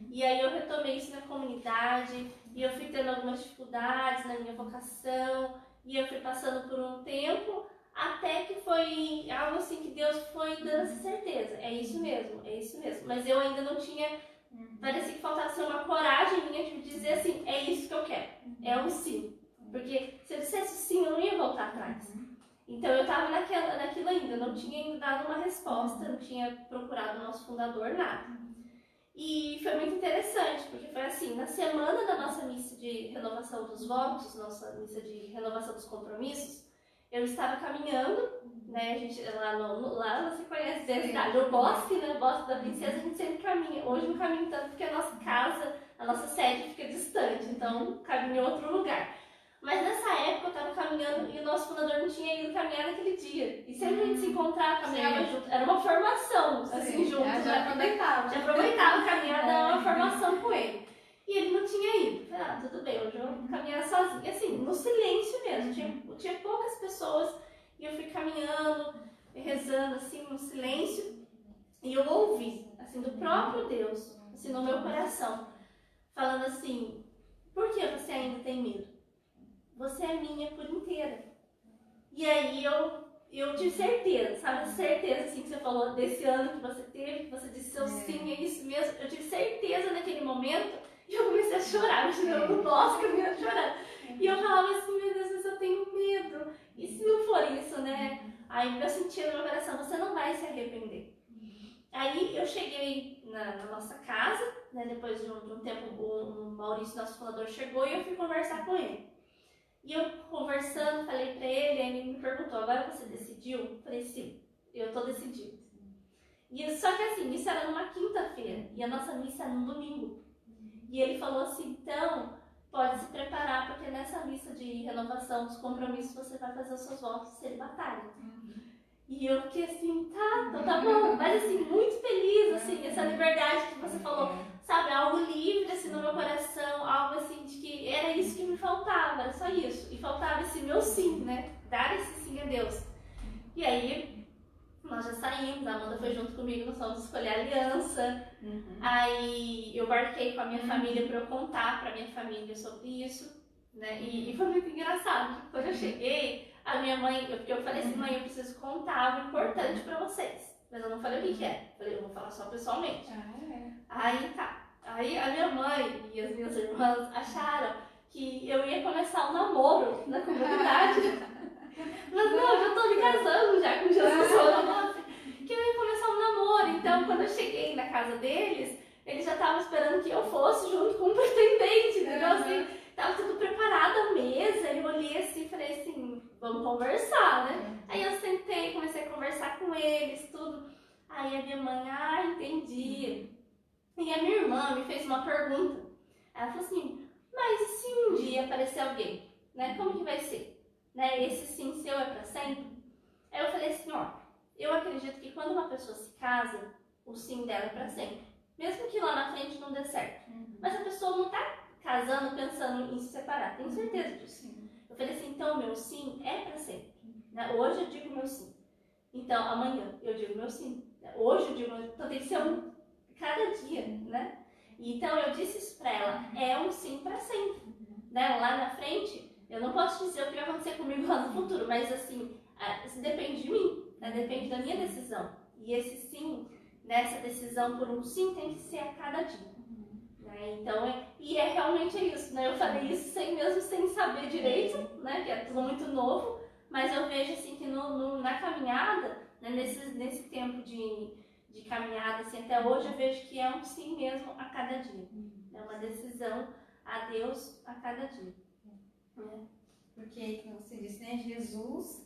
E aí eu retomei isso na comunidade, e eu fui tendo algumas dificuldades na minha vocação, e eu fui passando por um tempo, até que foi algo assim que Deus foi dando essa certeza. É isso mesmo, é isso mesmo. Mas eu ainda não tinha, parecia que faltava ser uma coragem minha de dizer assim, é isso que eu quero, é um sim. Porque se eu dissesse sim, eu não ia voltar atrás. Então eu estava naquilo ainda, não tinha ainda dado uma resposta, não tinha procurado o nosso fundador, nada. E foi muito interessante, porque foi assim, na semana da nossa missa de renovação dos votos, nossa missa de renovação dos compromissos, eu estava caminhando, né, a gente, lá você conhece a cidade, o bosque, né, o bosque da Princesa, a gente sempre caminha. Hoje não caminho tanto porque a nossa casa, a nossa sede fica distante, então caminho em outro lugar. Mas nessa época eu estava caminhando e o nosso fundador não tinha ido caminhar naquele dia. E sempre a gente se encontrava, caminhava junto. Era uma formação, assim, juntos. Já aproveitava. Já aproveitava a caminhada, era uma formação com ele. E ele não tinha ido. Falei, tudo bem, hoje eu vou caminhar sozinha. Assim, no silêncio mesmo. Tinha poucas pessoas e eu fui caminhando, rezando, assim, no silêncio. E eu ouvi, assim, do próprio Deus, assim, no meu coração, falando assim, por que você ainda tem medo? Você é minha por inteira. E aí eu tive certeza, sabe? Certeza, assim, que você falou desse ano que você teve, que você disse seu sim, é isso mesmo. Eu tive certeza naquele momento e eu comecei a chorar, eu no bosque, eu ia chorar. E eu falava assim, meu Deus, mas eu tenho medo. E se não for isso, né? Aí eu sentia no meu coração, você não vai se arrepender. Aí eu cheguei na nossa casa, né? Depois de um tempo, o Maurício, nosso fundador, chegou e eu fui conversar com ele. E eu conversando, falei pra ele, ele me perguntou, agora você decidiu? Eu falei, sim, eu tô decidido. E só que assim, isso era numa quinta-feira e a nossa missa era no domingo. E ele falou assim, então, pode se preparar, porque nessa missa de renovação dos compromissos você vai fazer os seus votos celibatários. E eu fiquei assim, então tá bom, mas assim, muito feliz, assim, essa liberdade que você falou, sabe, algo livre assim no meu coração, algo assim de que era isso que me faltava, era só isso. E faltava esse meu sim, né, dar esse sim a Deus. E aí, nós já saímos, a Amanda foi junto comigo, nós fomos escolher a aliança. Aí eu marquei com a minha família para eu contar pra minha família sobre isso, né, e foi muito engraçado, porque quando eu cheguei, a minha mãe, eu falei assim, mãe, eu preciso contar algo importante pra vocês. Mas eu não falei o que é. Falei, eu vou falar só pessoalmente. Aí tá. Aí a minha mãe e as minhas irmãs acharam que eu ia começar um namoro na comunidade. Mas não, eu já tô me casando já com Jesus. Que eu ia começar um namoro. Então, quando eu cheguei na casa deles, eles já estavam esperando que eu fosse junto com um pretendente. Então, assim, tava tudo preparado a mesa. Eu olhei assim e falei assim, vamos conversar, né? Aí eu sentei, comecei a conversar com eles, tudo. Aí a minha mãe, entendi. E a minha irmã me fez uma pergunta. Ela falou assim, mas e se um dia aparecer alguém, né? Como que vai ser? Né? Esse sim seu é pra sempre? Aí eu falei assim, ó, eu acredito que quando uma pessoa se casa, o sim dela é pra sempre. Mesmo que lá na frente não dê certo. Mas a pessoa não tá casando pensando em se separar, tenho certeza disso. Eu falei assim, então meu sim é pra sempre. Né? Hoje eu digo meu sim. Então amanhã eu digo meu sim. Hoje eu digo, então tem que ser um cada dia, né? Então eu disse isso pra ela, é um sim pra sempre. Né? Lá na frente, eu não posso dizer o que vai acontecer comigo lá no futuro, mas assim, isso depende de mim, né? Depende da minha decisão. E esse sim, nessa decisão por um sim tem que ser a cada dia. né? Então, e é realmente isso, né? Eu falei isso mesmo sem saber direito, né? Que é tudo muito novo, mas eu vejo assim que na caminhada, né? Nesse tempo de caminhada, assim, até hoje eu vejo que é um sim mesmo a cada dia. É uma decisão a Deus a cada dia. Né? Porque, como você disse, né, Jesus,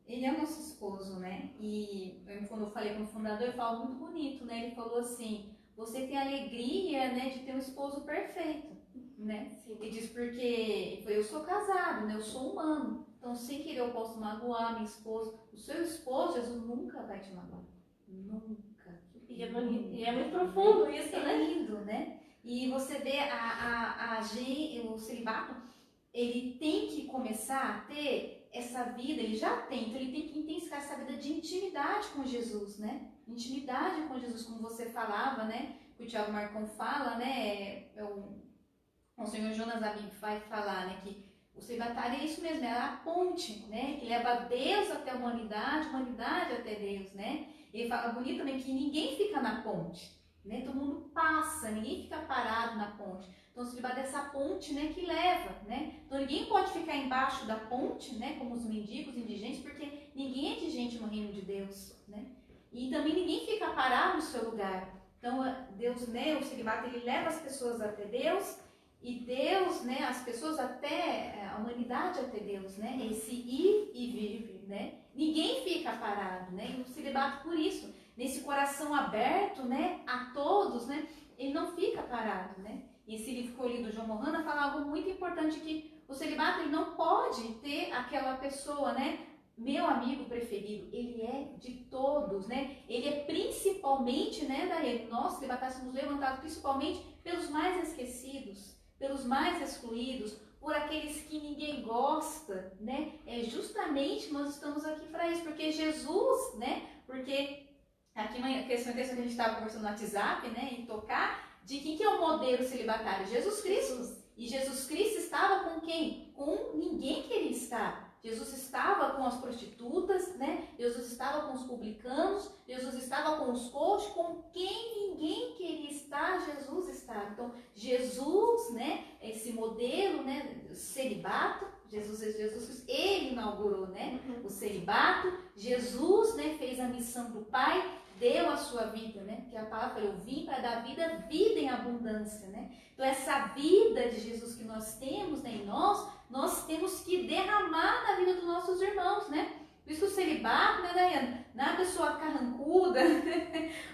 ele é o nosso esposo, né? E quando eu falei com o fundador, ele falou muito bonito, né? Ele falou assim, você tem alegria, né, de ter um esposo perfeito, né? Sim. Ele diz porque eu sou casado, né? Eu sou humano. Então, sem querer, eu posso magoar minha esposa. O seu esposo, Jesus nunca vai te magoar. Nunca. E é bonito, e é muito profundo isso, né? É lindo, né? E você vê o celibato, ele tem que começar a ter essa vida, ele já tem, então ele tem que intensificar essa vida de intimidade com Jesus, né? Intimidade com Jesus, como você falava, né? O Thiago Marcon fala, né? O senhor Jonas Abib vai falar, né? Que o celibatário é isso mesmo, é a ponte, né? Que leva Deus até a humanidade até Deus, né? Ele fala bonito também que ninguém fica na ponte, né? Todo mundo passa, ninguém fica parado na ponte. Então, o celibato é essa ponte, né, que leva, né? Então, ninguém pode ficar embaixo da ponte, né, como os mendigos, indigentes, porque ninguém é indigente no reino de Deus, né? E também ninguém fica parado no seu lugar. Então, Deus, né, o celibato, ele leva as pessoas até Deus e Deus, né, as pessoas até a humanidade até Deus, né? Esse ir e vir, né? Ninguém fica parado, né? E o celibato, por isso, nesse coração aberto, né, a todos, né, ele não fica parado, né? E esse livro que eu li do João Mohana fala algo muito importante, que o celibato, ele não pode ter aquela pessoa, né, meu amigo preferido, ele é de todos, né? Ele é principalmente, né, Daiane, nós celibatários somos levantados principalmente pelos mais esquecidos, pelos mais excluídos, por aqueles que ninguém gosta, né? Justamente nós estamos aqui para isso, porque Jesus, né? Porque aqui uma questão que a gente estava conversando no WhatsApp, né, em tocar, de quem que é o modelo celibatário? Jesus Cristo. E Jesus Cristo estava com quem? Com ninguém queria estar. Jesus estava com as prostitutas, né? Jesus estava com os publicanos, Jesus estava com os coxos, com quem ninguém queria estar, Jesus estava. Então, Jesus, né, esse modelo, né, celibato, Jesus, ele inaugurou, né, o celibato. Jesus, né, fez a missão do Pai, deu a sua vida, né? Porque a palavra fala, eu vim para dar vida em abundância, né? Então, essa vida de Jesus que nós temos, né, em nós temos que derramar na vida dos nossos irmãos, né? Por isso que o celibato, né, Daiane? Não é uma pessoa carrancuda,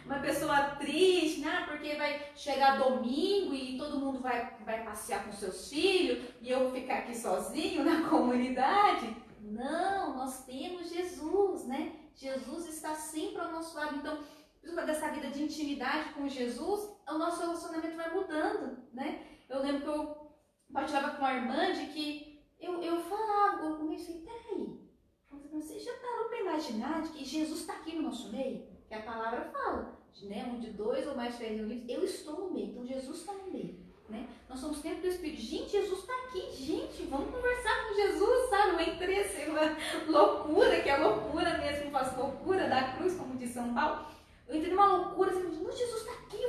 uma pessoa triste, né? Porque vai chegar domingo e todo mundo vai passear com seus filhos e eu vou ficar aqui sozinho na comunidade. Não, nós temos Jesus, né? Jesus está sempre ao nosso lado. Então, dessa vida de intimidade com Jesus, o nosso relacionamento vai mudando, né? Eu lembro que eu partilhava com uma irmã de que eu falava, eu comecei, peraí, você já parou para imaginar de que Jesus está aqui no nosso meio? Que a palavra fala, né? Onde dois ou mais estiverem reunidos, eu estou no meio, então Jesus está no meio. Né? Nós somos templo do Espírito. Gente, Jesus está aqui, gente, vamos conversar com Jesus, sabe? Eu entrei assim, uma loucura, que é loucura mesmo, faz loucura da cruz, como diz São Paulo. Eu entrei numa loucura, assim, não, Jesus está aqui.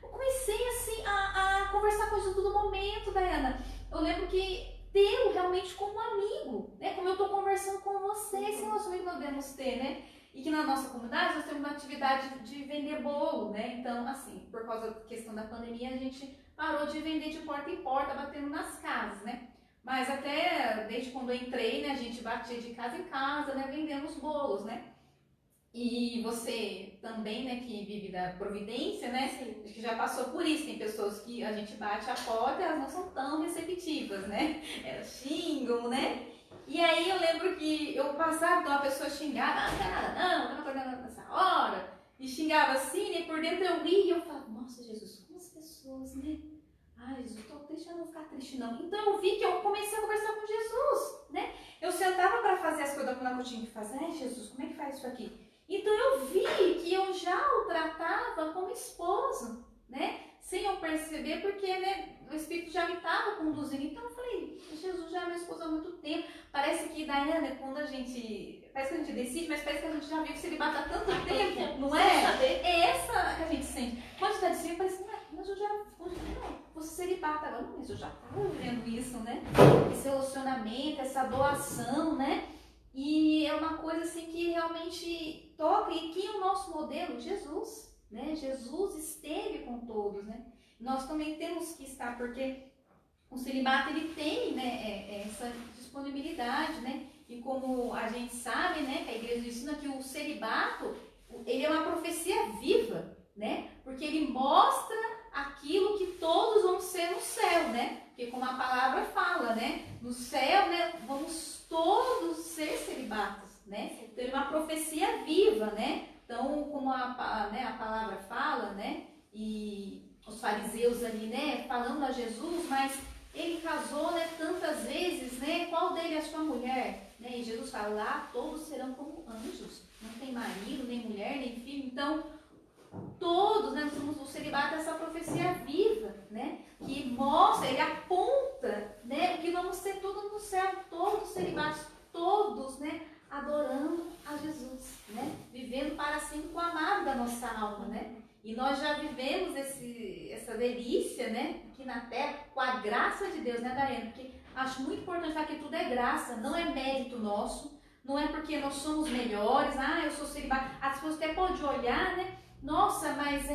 Eu comecei assim a conversar com Jesus todo momento, Daiana. Eu lembro que tê-lo realmente como amigo, né? Como eu estou conversando com você, esse relacionamento que nós devemos ter, né? E que na nossa comunidade nós temos uma atividade de vender bolo, né? Então, assim, por causa da questão da pandemia, a gente parou de vender de porta em porta, batendo nas casas, né? Mas até desde quando eu entrei, né, a gente batia de casa em casa, né, vendendo os bolos, né? E você também, né, que vive da providência, né? Sim. Acho que já passou por isso. Tem pessoas que a gente bate a porta e elas não são tão receptivas, né? Elas xingam, né? E aí eu lembro que eu passava, então a pessoa xingava, não quer nada não tá acordando nessa hora. E xingava assim, né? Por dentro eu ria e eu falava, nossa Jesus, como as pessoas, né? Ai, Jesus, tô triste, eu não vou ficar triste não. Então eu vi que eu comecei a conversar com Jesus, né? Eu sentava para fazer as coisas que eu tinha que fazer. Ai, Jesus, como é que faz isso aqui? Então eu vi que eu já o tratava como esposo, né? Sem eu perceber, porque, né, o Espírito já me estava conduzindo. Então eu falei, Jesus já é meu esposo há muito tempo. Parece que, Daiane, quando a gente... Parece que a gente decide, mas parece que a gente já viu que se ele bate há tanto tempo, não é? É essa que a gente sente. Quando a gente está decidindo, parece que mas eu já você celibata agora, não, mas eu já estava vivendo isso, né? Esse relacionamento, essa doação, né? E é uma coisa assim que realmente toca. E quem é o nosso modelo? Jesus, né? Jesus esteve com todos, né? Nós também temos que estar, porque o celibato ele tem, né, essa disponibilidade, né? E como a gente sabe, né, que a igreja ensina que o celibato, ele é uma profecia viva, né? Porque ele mostra aquilo que todos vão ser no céu, né? Porque como a palavra fala, né? No céu, né, vamos todos ser celibatos, né? Então é uma profecia viva, né? Então, como a palavra fala, né? E os fariseus ali, né, falando a Jesus, mas ele casou, né, tantas vezes, né? Qual dele é a sua mulher? Né? E Jesus fala, lá todos serão como anjos. Não tem marido, nem mulher, nem filho. Então, todos, né, nós temos o celibato, essa profecia viva, né? Que mostra, ele aponta, né? Que vamos ser tudo no céu, todos celibatos, todos, né? Adorando a Jesus, né? Vivendo para sempre com o amado da nossa alma, né? E nós já vivemos essa delícia, né? Aqui na Terra, com a graça de Deus, né, Daiane? Porque acho muito importante falar que tudo é graça, não é mérito nosso, não é porque nós somos melhores, eu sou celibato. As pessoas até podem olhar, né? Nossa, mas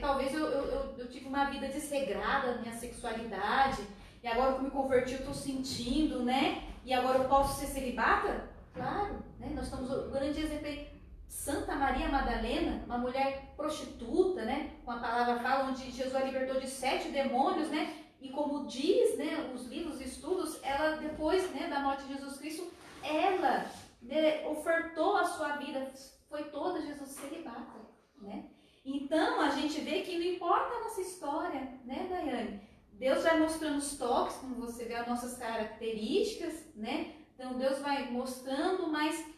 talvez eu tive uma vida desregrada na minha sexualidade, e agora que eu me converti eu estou sentindo, né? E agora eu posso ser celibata? Claro, né? Nós estamos, o grande exemplo aí, Santa Maria Madalena, uma mulher prostituta, né? Com a palavra fala, onde Jesus a libertou de 7 demônios, né? E como diz, né, os livros e estudos, ela depois, né, da morte de Jesus Cristo, ela, né, ofertou a sua vida, foi toda Jesus celibata, né? Então a gente vê que não importa a nossa história, né, Daiane? Deus vai mostrando os toques, como você vê as nossas características, né? Então Deus vai mostrando, mas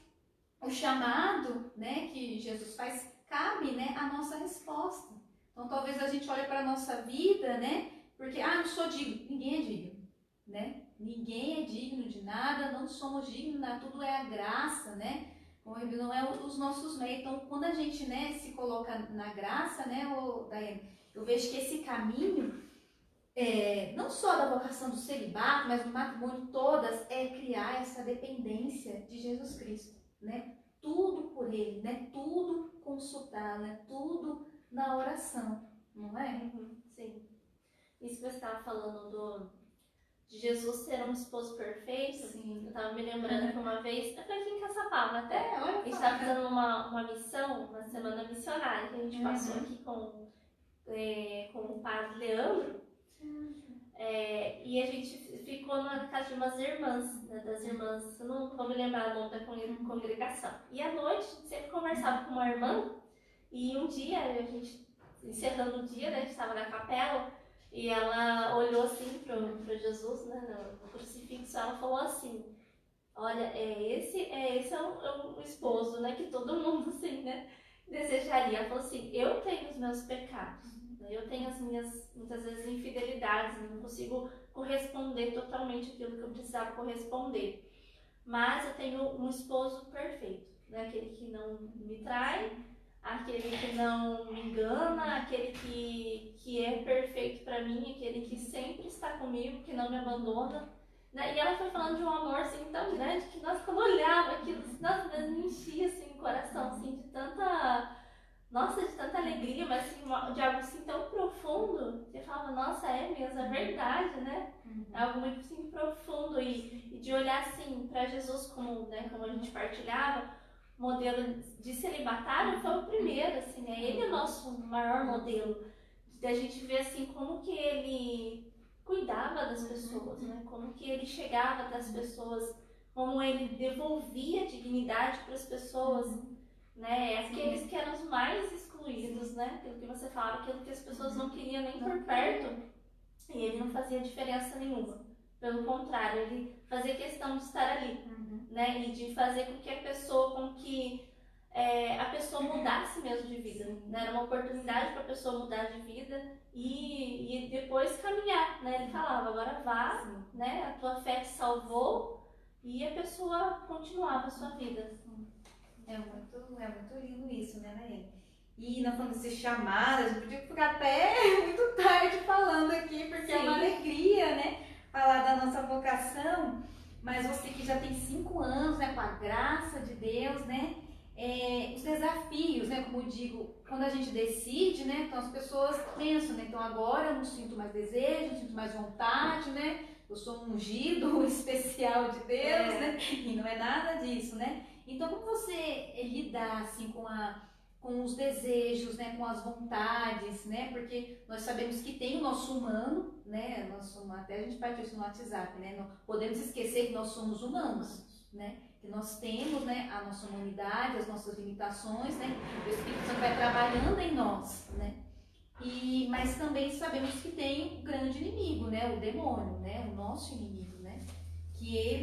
o chamado, né, que Jesus faz, cabe, né, a nossa resposta. Então talvez a gente olhe para a nossa vida, né, porque, não sou digno. Ninguém é digno, né? Ninguém é digno de nada, não somos dignos, tudo é a graça, né? Não é os nossos meios. Então quando a gente, né, se coloca na graça, né, Daiane, eu vejo que esse caminho, não só da vocação do celibato, mas do matrimônio, todas, é criar essa dependência de Jesus Cristo, né? Tudo por Ele, né? Tudo consultar, né? Tudo na oração, não é? Sim. Isso que você estava falando de Jesus ser um esposo perfeito, Sim. eu estava me lembrando que uma vez, até aqui em Caçapava até, olha, a gente estava fazendo uma missão, uma semana missionária, que a gente passou aqui com o padre Leandro, e a gente ficou na casa de umas irmãs, né, das irmãs, eu não vou me lembrar o nome da congregação. E à noite a gente sempre conversava com uma irmã, e um dia, a gente, encerrando o dia, né, a gente estava na capela, e ela olhou assim para Jesus, né, no crucifixo, ela falou assim, olha, esse é o esposo, né, que todo mundo, assim, né, desejaria. Ela falou assim, eu tenho os meus pecados, né, eu tenho as minhas, muitas vezes, infidelidades, não consigo corresponder totalmente aquilo que eu precisava corresponder, mas eu tenho um esposo perfeito, né, aquele que não me trai, aquele que não me engana, aquele que é perfeito para mim, aquele que sempre está comigo, que não me abandona. E ela foi falando de um amor assim tão grande que nós, quando olhava aquilo, nossa, me enchia assim, o coração assim, de tanta alegria, mas assim, de algo assim tão profundo, que eu falava, nossa, é mesmo, é verdade, né? É algo muito assim, profundo e de olhar assim para Jesus como, né, como a gente partilhava, modelo de celibatário foi o primeiro, assim, né? Ele é o nosso maior modelo, da gente ver assim como que ele cuidava das pessoas, né? Como que ele chegava das pessoas, como ele devolvia a dignidade para as pessoas, né? Aqueles que eram os mais excluídos, né? Aquilo que você falava, aquilo que as pessoas não queriam nem por perto, e ele não fazia diferença nenhuma. Pelo contrário, ele fazia questão de estar ali, né? E de fazer com que a pessoa mudasse mesmo de vida, né? Era uma oportunidade para a pessoa mudar de vida e depois caminhar, né? Ele falava, agora vá, né? A tua fé te salvou, e a pessoa continuava a sua vida. É muito lindo isso, né, Daiane? E nós falamos desse chamado, a gente podia ficar até muito tarde falando aqui, porque é uma alegria, né? Falar da nossa vocação. Mas você que já tem 5 anos, né? Com a graça de Deus, né? Os desafios, né? Como eu digo, quando a gente decide, né? Então as pessoas pensam, né? Então agora eu não sinto mais desejo, não sinto mais vontade, né? Eu sou um ungido especial de Deus, né? E não é nada disso, né? Então como você lidar assim com os desejos, né, com as vontades, né, porque nós sabemos que tem o nosso humano, né, até a gente partiu isso no WhatsApp, né, não podemos esquecer que nós somos humanos, né, que nós temos, né, a nossa humanidade, as nossas limitações, né, o Espírito Santo vai trabalhando em nós, né, mas também sabemos que tem o grande inimigo, né, o demônio, né, o nosso inimigo, né,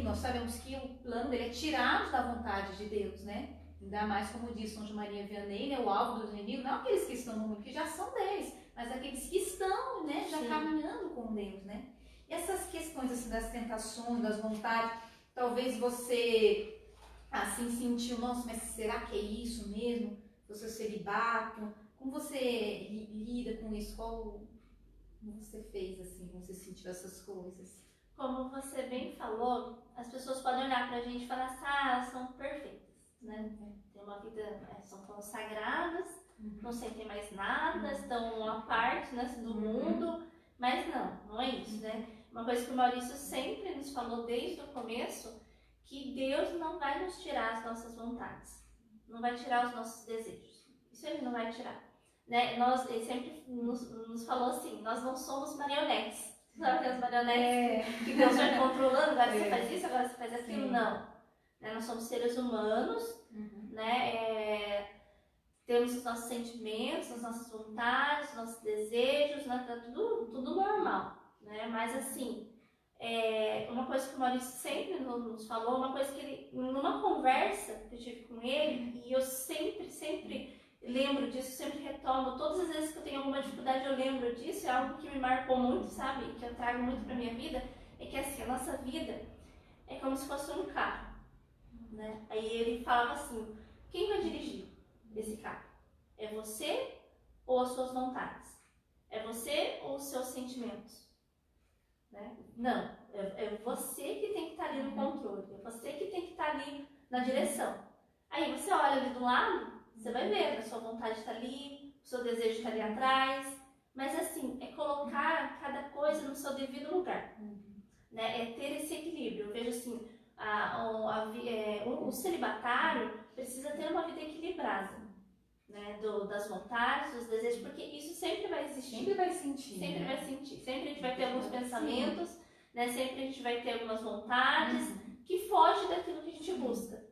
nós sabemos que o plano dele é tirar-nos da vontade de Deus, né. Ainda mais, como diz São Maria Vianney, né, o alvo do inimigo, não aqueles que estão no mundo, que já são deles, mas aqueles que estão, né, já caminhando com Deus, né. E essas questões assim, das tentações, das vontades, talvez você assim sentiu, nossa, mas será que é isso mesmo? O seu celibato, como você lida com isso? Como você fez assim, como você sentiu essas coisas? Como você bem falou, as pessoas podem olhar pra gente e falar assim, ah, são perfeitas, né? Tem uma vida, são consagradas, não sentem mais nada, estão à parte, né, do mundo, mas não é isso, né? Uma coisa que o Maurício sempre nos falou desde o começo, que Deus não vai nos tirar as nossas vontades, não vai tirar os nossos desejos, isso Ele não vai tirar, né? Ele sempre nos falou assim, nós não somos marionetes. Sabe aquelas marionetes que Deus vai controlando, agora você faz isso, agora você faz aquilo? Sim. Não. Né? Nós somos seres humanos, né? Temos os nossos sentimentos, as nossas vontades, os nossos desejos, né? Tá tudo normal. Né? Mas assim, uma coisa que o Maurício sempre nos falou, uma coisa que ele, numa conversa que eu tive com ele, e eu sempre lembro disso, sempre retomo, todas as vezes que eu tenho alguma dificuldade eu lembro disso, é algo que me marcou muito, sabe, que eu trago muito pra minha vida, é que assim, a nossa vida é como se fosse um carro, né? Aí ele falava assim, quem vai dirigir esse carro? É você ou as suas vontades? É você ou os seus sentimentos? Né? Não, é você que tem que estar ali no controle, é você que tem que estar ali na direção. Aí você olha ali do lado, você vai ver, a sua vontade está ali, o seu desejo está ali atrás, mas assim, é colocar cada coisa no seu devido lugar, né? É ter esse equilíbrio. Eu vejo assim, o celibatário precisa ter uma vida equilibrada, né? Das vontades, dos desejos, porque isso sempre vai existir. Sempre vai sentir. Sempre vai sentir. Sempre a gente vai ter alguns pensamentos, né? Sempre a gente vai ter algumas vontades que fogem daquilo que a gente busca,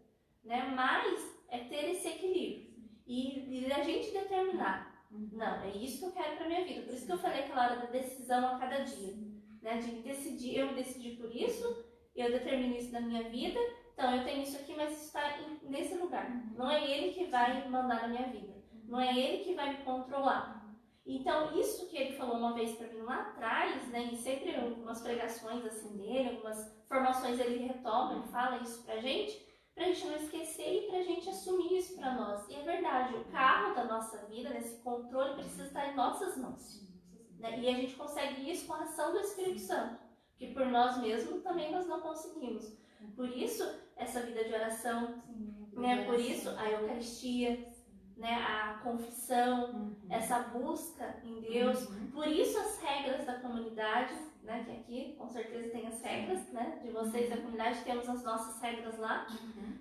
né? Mas é ter esse equilíbrio. E a gente determinar, não, é isso que eu quero para minha vida. Por isso que eu falei aquela hora da decisão a cada dia, né? De decidir, eu decidi por isso, eu determino isso na minha vida, então eu tenho isso aqui, mas isso está nesse lugar. Não é ele que vai mandar na minha vida, não é ele que vai me controlar. Então isso que ele falou uma vez para mim lá atrás, né? E sempre algumas pregações assim dele, algumas formações ele retoma, ele fala isso pra gente não esquecer e pra gente assumir isso pra nós. E é verdade, o carro da nossa vida, né, esse controle precisa estar em nossas mãos. Né? E a gente consegue isso com a ação do Espírito Santo, que por nós mesmos também nós não conseguimos. Por isso, essa vida de oração, né? Por isso, a Eucaristia, né? A confissão, essa busca em Deus. Por isso, as regras da comunidade, né? Que aqui, com certeza, tem as regras, né? De vocês da comunidade, temos as nossas regras lá.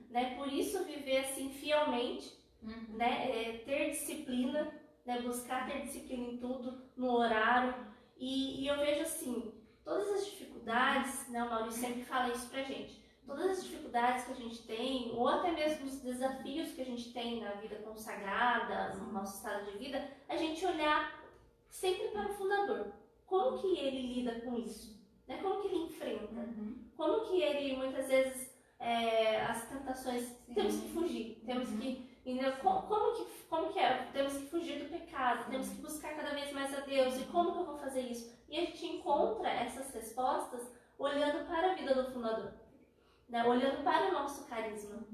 Né? Por isso, viver assim fielmente, né? Ter disciplina, né? Buscar ter disciplina em tudo, no horário. E eu vejo assim, todas as dificuldades, né? O Maurício sempre fala isso pra gente. Todas as dificuldades que a gente tem, ou até mesmo os desafios que a gente tem na vida consagrada, no nosso estado de vida, a gente olhar sempre para o fundador. Como que ele lida com isso? Né? Como que ele enfrenta? Como que ele, muitas vezes, as tentações, temos que fugir, temos que... Como que é? Temos que fugir do pecado, temos que buscar cada vez mais a Deus, e como que eu vou fazer isso? E a gente encontra essas respostas olhando para a vida do fundador. Né, olhando para o nosso carisma.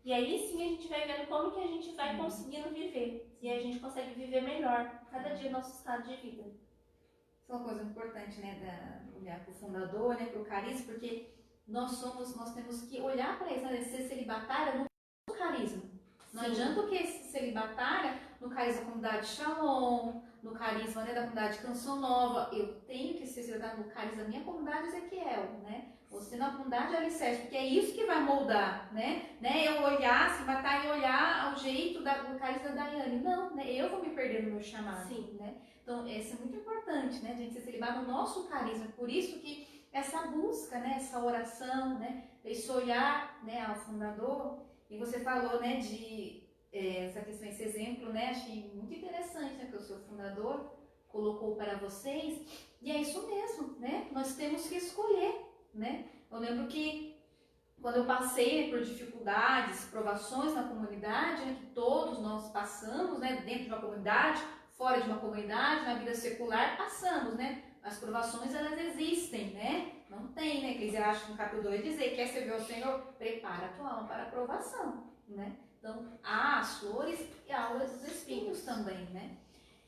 E aí sim a gente vai vendo como que a gente vai conseguindo viver. E a gente consegue viver melhor cada dia o nosso estado de vida. Isso é uma coisa importante, né, olhar para o fundador, né, para o carisma, porque nós temos que olhar para isso, né, ser celibatária no carisma. Não adianta o que ser celibatária no carisma da comunidade Shalom, no carisma, né, da comunidade Canção Nova. Eu tenho que ser celibatária no carisma da minha comunidade Ezequiel, né? Você na comunidade Alicerce, porque é isso que vai moldar, né? Eu olhar, celibatária e olhar ao jeito do carisma da Daiane. Não, né? Eu vou me perder no meu chamado, Sim. né? Então, isso é muito importante, né? A gente ser celibado no nosso carisma. Por isso que essa busca, né? Essa oração, né? Esse olhar, né? Ao fundador. E você falou, né? De essa questão, esse exemplo, né? Achei muito interessante, né? Que o seu fundador colocou para vocês. E é isso mesmo, né? Nós temos que escolher, né? Eu lembro que quando eu passei por dificuldades, provações na comunidade, né? Que todos nós passamos, né? Dentro de uma comunidade, fora de uma comunidade, na vida secular, passamos, né? As provações, elas existem, né? Não tem, né? Eclesiastes no capítulo 2 dizer, quer servir ao Senhor, prepara a tua alma para a provação, né? Então, há as flores e há os espinhos também, né?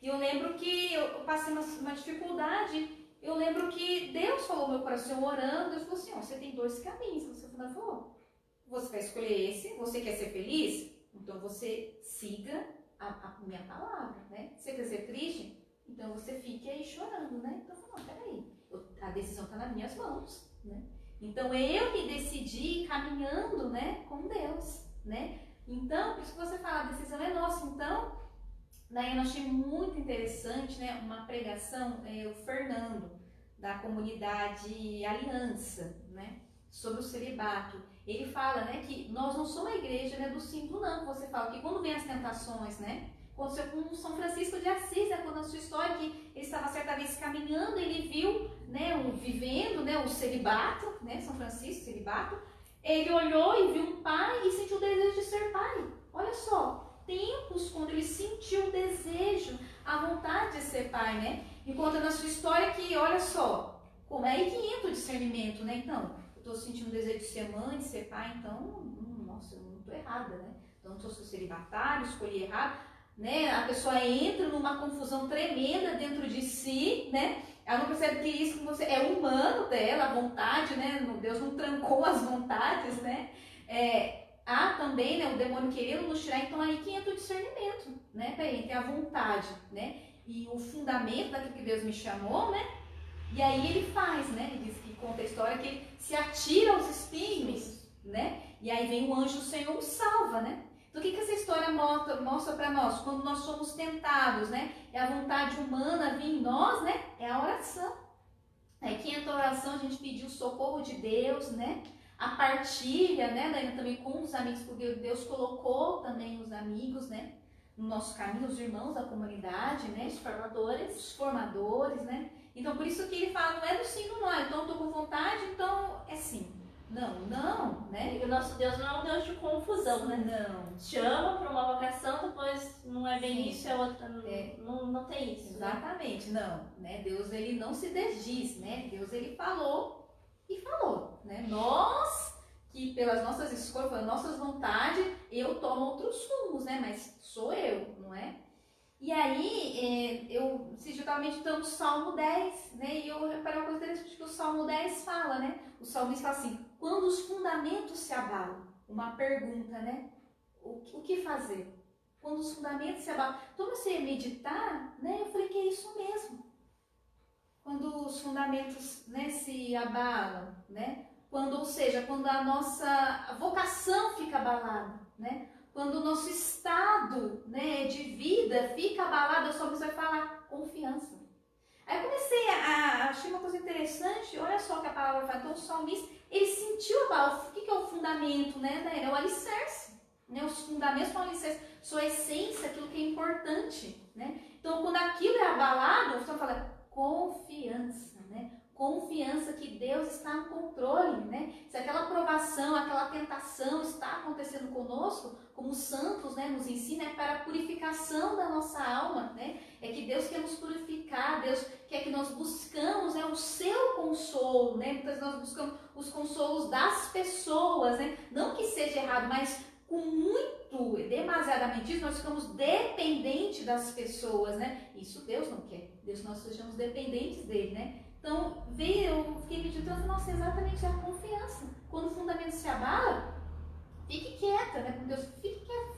E eu lembro que eu passei uma dificuldade, eu lembro que Deus falou no meu coração, orando, Deus falou assim, ó, você tem dois caminhos, você falou, você vai escolher esse, você quer ser feliz? Então você siga a minha palavra, né? Se você quer ser triste, então você fique aí chorando, né? Então eu falei, não, peraí, a decisão está nas minhas mãos, né? Então eu que decidi caminhando, né, com Deus, né? Então, por isso que você fala, a decisão é nossa. Então, daí eu achei muito interessante, né, uma pregação, o Fernando, da comunidade Aliança, né, sobre o celibato. Ele fala, né, que nós não somos a igreja, né, do sim do não. Você fala que quando vem as tentações, né, aconteceu com São Francisco de Assis, né, quando a sua história, que ele estava certa vez caminhando, ele viu, né, vivendo, né, o celibato, né, São Francisco, celibato. Ele olhou e viu um pai e sentiu o desejo de ser pai. Olha só, tempos quando ele sentiu o desejo, a vontade de ser pai, né? E conta na sua história que, olha só, como é aí que entra o discernimento, né? Então, eu estou sentindo o desejo de ser mãe, de ser pai, então, nossa, eu não estou errada, né? Então, eu sou celibatário, escolhi errado, né? A pessoa entra numa confusão tremenda dentro de si, né? Ela não percebe que isso que você é humano dela, a vontade, né? Deus não trancou as vontades, né? Há também, né, o demônio querendo nos tirar, então aí que entra o discernimento, né? Peraí, tem a vontade, né? E o fundamento daquilo que Deus me chamou, né? E aí ele faz, né? Ele diz que conta a história que ele se atira aos espinhos, né? E aí vem o anjo do Senhor o salva, né? Então, o que essa história mostra para nós? Quando nós somos tentados, né? É a vontade humana vir em nós, né? É a oração. Aí que entra a oração, a gente pediu o socorro de Deus, né? A partilha, né? Daí também com os amigos, porque Deus colocou também os amigos, né? No nosso caminho, os irmãos da comunidade, né? Os formadores, né? Então, por isso que ele fala, não é do sim, não é. Então, eu tô com vontade, então é sim. Não, né? E o nosso Deus não é um Deus de confusão, né? Não. Chama para uma vocação, depois não é bem Sim. isso, é outra. Não tem isso. Exatamente, né? Não. Né? Deus, ele não se desdiz, né? Deus, ele falou e falou, né? Nós, que pelas nossas escolhas, pelas nossas vontades, eu tomo outros rumos, né? Mas sou eu, não é? E aí, eu estava meditando o Salmo 10, né? E eu reparei uma coisa interessante que o Salmo 10 fala, né? O salmista fala assim, quando os fundamentos se abalam, uma pergunta, né? O que fazer? Quando os fundamentos se abalam. Então, você meditar, né? Eu falei que é isso mesmo. Quando os fundamentos, né, se abalam, né? Ou seja, quando a nossa vocação fica abalada, né? Quando o nosso estado, né, de vida fica abalado, só você vai falar confiança. Aí eu comecei achei uma coisa interessante, olha só que a palavra fala, então o salmista, ele sentiu abalo. O que é o fundamento, né? É o alicerce, né? Os fundamentos são o alicerce, sua essência, aquilo que é importante, né? Então quando aquilo é abalado, você fala confiança, né? Confiança que Deus está no controle, né? Se aquela provação, aquela tentação está acontecendo conosco, como os santos, né, nos ensina, é para a purificação da nossa alma, né? É que Deus quer nos purificar, Deus quer que nós buscamos, né, o seu consolo, né? Muitas vezes nós buscamos os consolos das pessoas, né? Não que seja errado, mas demasiadamente isso, nós ficamos dependentes das pessoas, né? Isso Deus não quer. Deus, nós sejamos dependentes dele, né? Então, eu fiquei meditando, nossa, exatamente a confiança. Quando o fundamento se abala, fique quieta, né? Com Deus,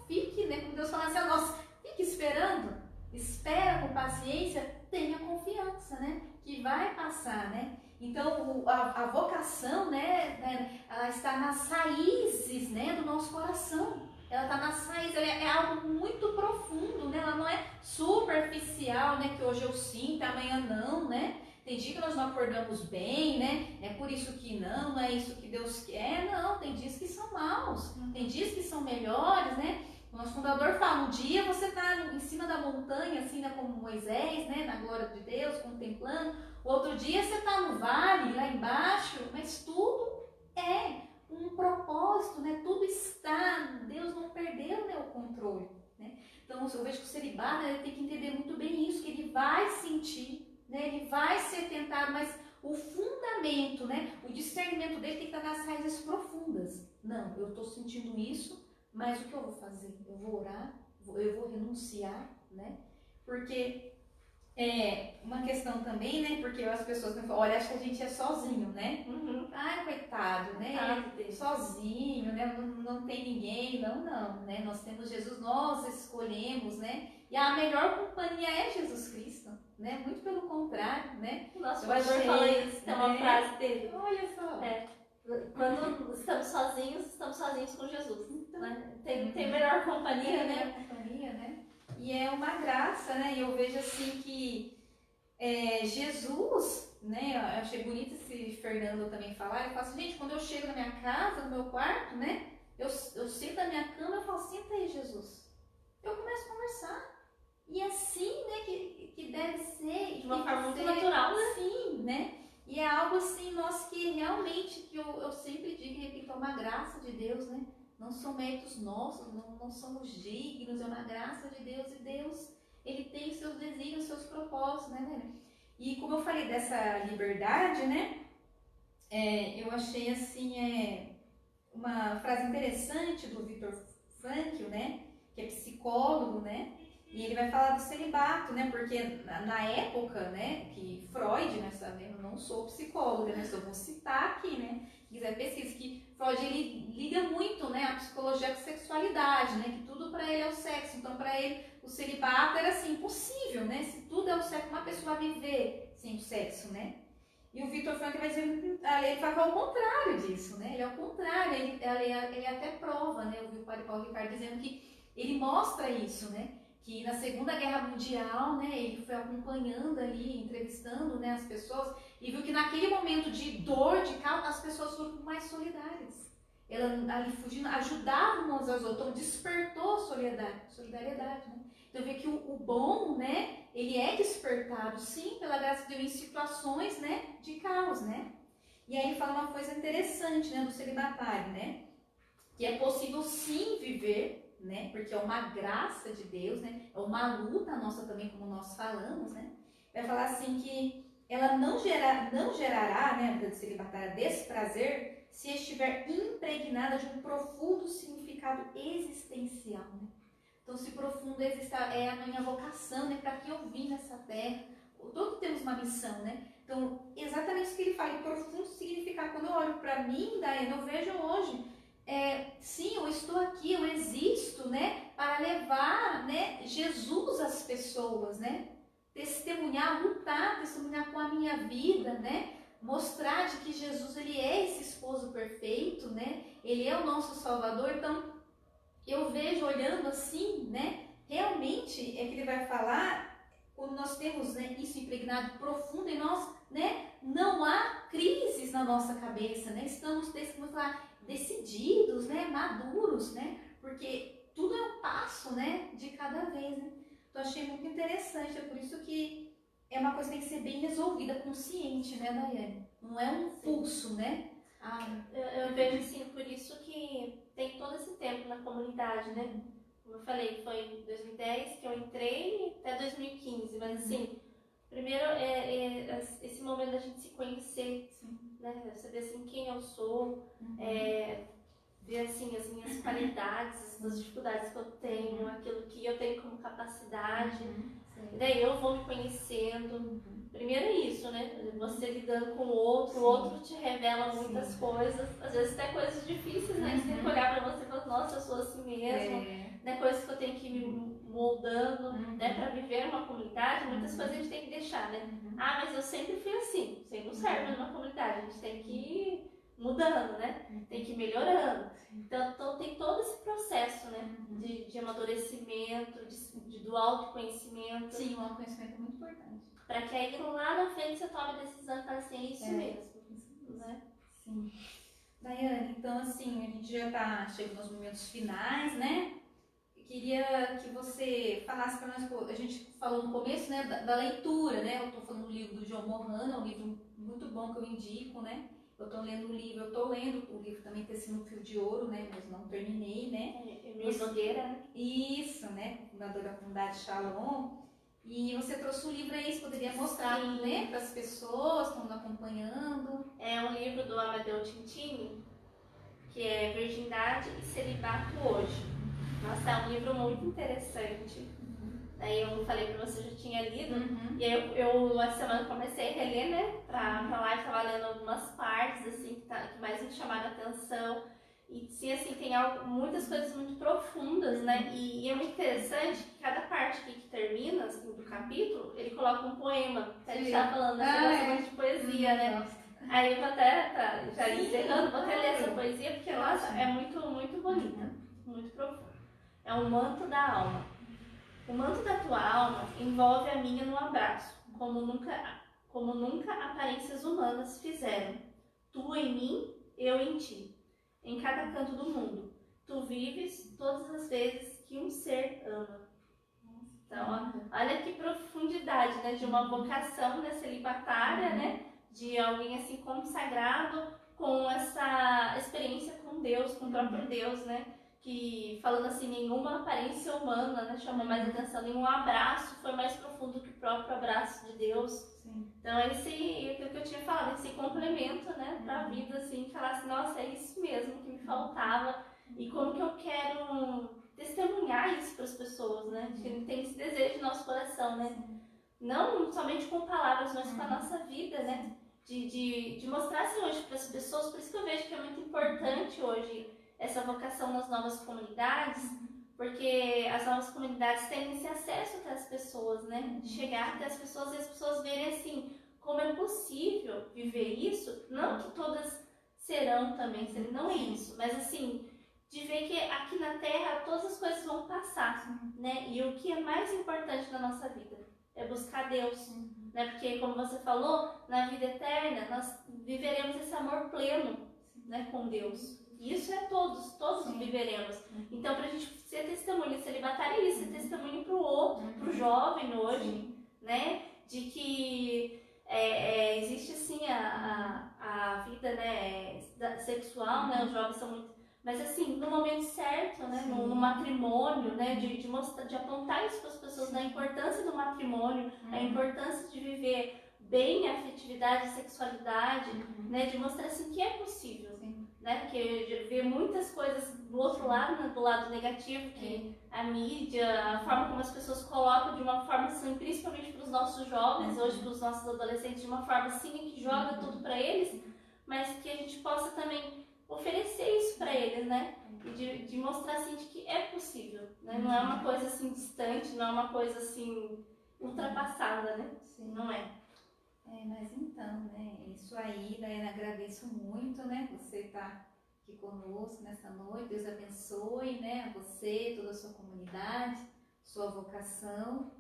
fique, né? Com Deus falar assim, nossa, fique esperando, espera com paciência, tenha confiança, né? Que vai passar, né? Então, a vocação, né, ela está nas raízes, né, do nosso coração. Ela está nas raízes, é algo muito profundo, né? Ela não é superficial, né? Que hoje eu sinto, amanhã não, né? Tem dia que nós não acordamos bem, né? É por isso que não é isso que Deus quer. Não, tem dias que são maus, tem dias que são melhores, né? O nosso fundador fala, um dia você está em cima da montanha, assim, né, como Moisés, né, na glória de Deus, contemplando. O outro dia você está no vale, lá embaixo, mas tudo é um propósito, né? Tudo está, Deus não perdeu, né, o controle, né? Então eu vejo que o celibato, ele tem que entender muito bem isso, que ele vai sentir, né? Ele vai ser tentado, mas o fundamento, né, o discernimento dele tem que estar nas raízes profundas. Não, eu estou sentindo isso, mas o que eu vou fazer? Eu vou orar, eu vou renunciar, né? Porque uma questão também, né? Porque as pessoas falam, olha, acho que a gente é sozinho, né? Ai, coitado, né? Sozinho, né? Não tem ninguém, não, né? Nós temos Jesus, nós escolhemos, né? E a melhor companhia é Jesus Cristo, né? Muito pelo contrário, né? O nosso pastor fala isso, tem uma frase dele. Olha só. Quando estamos sozinhos com Jesus. Então, né? Tem melhor companhia, né? E é uma graça, né? E eu vejo assim que Jesus, né? Eu achei bonito esse Fernando também falar. Ele fala assim, gente, quando eu chego na minha casa, no meu quarto, né? Eu sento na minha cama e falo, senta aí, Jesus. Eu começo a conversar. E assim, né? Que deve ser. De uma forma muito natural, né? Sim, né? E é algo assim, nós que realmente, que eu sempre digo e repito, é uma graça de Deus, né? Não são méritos nossos, não somos dignos, é uma graça de Deus. E Deus, Ele tem seus desígnios, seus propósitos, né? E como eu falei dessa liberdade, né? Eu achei assim, uma frase interessante do Viktor Frankl, né? Que é psicólogo, né? E ele vai falar do celibato, né? Porque na época, né, que Freud, né, sabe, eu não sou psicóloga, né, só vou citar aqui, né, se quiser pesquisa, que Freud, ele liga muito, né, a psicologia com a sexualidade, né, que tudo para ele é o sexo. Então, para ele, o celibato era, assim, impossível, né, se tudo é o sexo, uma pessoa vai viver sem o sexo, né. E o Viktor Frankl vai dizer, ele fala que é o contrário disso, né, ele é o contrário, ele até prova, né, eu vi o padre Paulo Ricardo dizendo que ele mostra isso, né, que na Segunda Guerra Mundial, né, ele foi acompanhando ali, entrevistando, né, as pessoas, e viu que naquele momento de dor, de caos, as pessoas foram mais solidárias. Elas ali fugindo, ajudavam umas às outras, então despertou a solidariedade, né. Então vê que o bom, né, ele é despertado, sim, pela graça de Deus, em situações, né, de caos, né. E aí ele fala uma coisa interessante, né, do celibatário, né, que é possível sim viver, né? Porque é uma graça de Deus, né? É uma luta nossa também, como nós falamos, né? Vai falar assim que ela não gerará, né, a celibatária, desprazer se estiver impregnada de um profundo significado existencial, né? Então, se profundo é a minha vocação, né? Para que eu vim nessa terra. Todos temos uma missão, né? Então, exatamente isso que ele fala, profundo significado. Quando eu olho para mim, Daiane, eu vejo hoje, sim, eu estou aqui, eu existo, né, para levar, né, Jesus às pessoas, né, testemunhar, lutar, testemunhar com a minha vida, né, mostrar de que Jesus, ele é esse esposo perfeito, né, ele é o nosso Salvador. Então, eu vejo, olhando assim, né, realmente é que ele vai falar, quando nós temos, né, isso impregnado profundo em nós, né, não há crises na nossa cabeça, né, estamos decididos, né, maduros, né, porque tudo é um passo, né, de cada vez, né. Então achei muito interessante, é por isso que é uma coisa que tem que ser bem resolvida, consciente, né, Daiane? Não é um pulso, né? Eu vejo assim, por isso que tem todo esse tempo na comunidade, né? Como eu falei, foi em 2010 que eu entrei até 2015, mas assim, primeiro esse momento da gente se conhecer, né? Saber assim quem eu sou, ver assim as minhas qualidades, as dificuldades que eu tenho, aquilo que eu tenho como capacidade. E daí eu vou me conhecendo. Primeiro é isso, né? Você lidando com o outro te revela muitas coisas, às vezes até coisas difíceis, né? Você tem que olhar pra você e falar, nossa, eu sou assim mesmo, né? Coisas que eu tenho que ir me moldando, né? Pra viver uma comunidade, muitas coisas a gente tem que deixar, né? Ah, mas eu sempre fui assim, sempre não serve numa comunidade, a gente tem que ir mudando, né? Tem que ir melhorando. Então tem todo esse processo, né? De amadurecimento, do autoconhecimento. Sim, o autoconhecimento é muito importante. Para que aí lá na frente você tome a decisão e fale assim, é isso mesmo. Né? Sim. Daiane, então assim, a gente já está chegando aos momentos finais, né? Eu queria que você falasse para nós, a gente falou no começo, né, da leitura, né? Eu estou falando do livro do João Mohana, é um livro muito bom que eu indico, né? Eu estou lendo o livro também Tecido Fio de Ouro, né? Mas não terminei, né? Emília Nogueira, né? Isso, né? Fundadora da comunidade Shalom. E você trouxe um livro aí, você poderia mostrar, né, para as pessoas que estão acompanhando. É um livro do Amadeu Tintini, que é Virgindade e Celibato Hoje. Nossa, é um livro muito interessante. Aí eu falei pra você, eu já tinha lido. E aí eu essa semana comecei a reler, né, pra lá, eu tava lendo algumas partes, assim, que mais me chamaram a atenção. E sim, assim, tem muitas coisas muito profundas, né? E é muito interessante que cada parte aqui que termina, assim, do capítulo, ele coloca um poema. A gente tava falando, assim, de poesia, né? Aí eu vou até, já encerrando, vou até ler essa poesia, porque, nossa, é muito, muito bonita, muito profunda. É o manto da alma. O manto da tua alma envolve a minha num abraço, como nunca aparências humanas fizeram. Tu em mim, eu em ti. Em cada canto do mundo, tu vives todas as vezes que um ser ama. Então, olha que profundidade, né, de uma vocação, né, celibatária, né, de alguém assim consagrado com essa experiência com Deus, com o próprio Deus, né, que falando assim, nenhuma aparência humana, né, chamou mais atenção, nenhum abraço foi mais profundo que o próprio abraço de Deus. Então aquilo que eu tinha falado, esse complemento, né, pra vida, assim, falar assim, nossa, é isso mesmo que me faltava e como que eu quero testemunhar isso para as pessoas, né, que tem esse desejo no nosso coração, né, não somente com palavras, mas com a nossa vida, né, de mostrar assim hoje para as pessoas, por isso que eu vejo que é muito importante hoje essa vocação nas novas comunidades, porque as novas comunidades têm esse acesso até as pessoas, né? De chegar até as pessoas e as pessoas verem assim, como é possível viver isso. Não que todas serão também, não é isso, mas assim, de ver que aqui na Terra todas as coisas vão passar, né? E o que é mais importante na nossa vida é buscar Deus, né? Porque como você falou, na vida eterna nós viveremos esse amor pleno, né, com Deus. Isso é todos viveremos. Então, para a gente ser testemunho, celibatário é isso, ser testemunho para o outro, para o jovem hoje, né? De que existe sim a vida, né, sexual, né? Os jovens são muito. Mas assim, no momento certo, né? No matrimônio, né? De mostrar, de apontar isso para as pessoas, na importância do matrimônio, a importância de viver bem a afetividade, a sexualidade, né? De mostrar assim que é possível. Né? Porque vê muitas coisas do outro lado, né? Do lado negativo, que a mídia, a forma como as pessoas colocam de uma forma assim, principalmente para os nossos jovens, hoje para os nossos adolescentes, de uma forma assim que joga tudo para eles, mas que a gente possa também oferecer isso para eles, né? E de mostrar assim de que é possível, né? Não é uma coisa assim distante, não é uma coisa assim ultrapassada, né? Não é. Mas então, né, é isso aí, Daiane, agradeço muito, né, você estar aqui conosco nessa noite, Deus abençoe, né, você, toda a sua comunidade, sua vocação.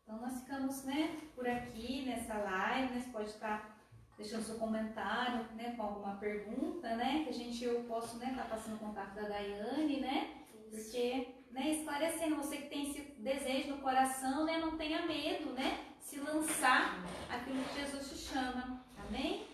Então nós ficamos, né, por aqui nessa live, né, você pode estar deixando seu comentário, né, com alguma pergunta, né, que eu posso, né, estar passando o contato da Daiane, né, porque, né, esclarecendo, você que tem esse desejo no coração, né, não tenha medo, né, se lançar aquilo que Jesus te chama. Amém?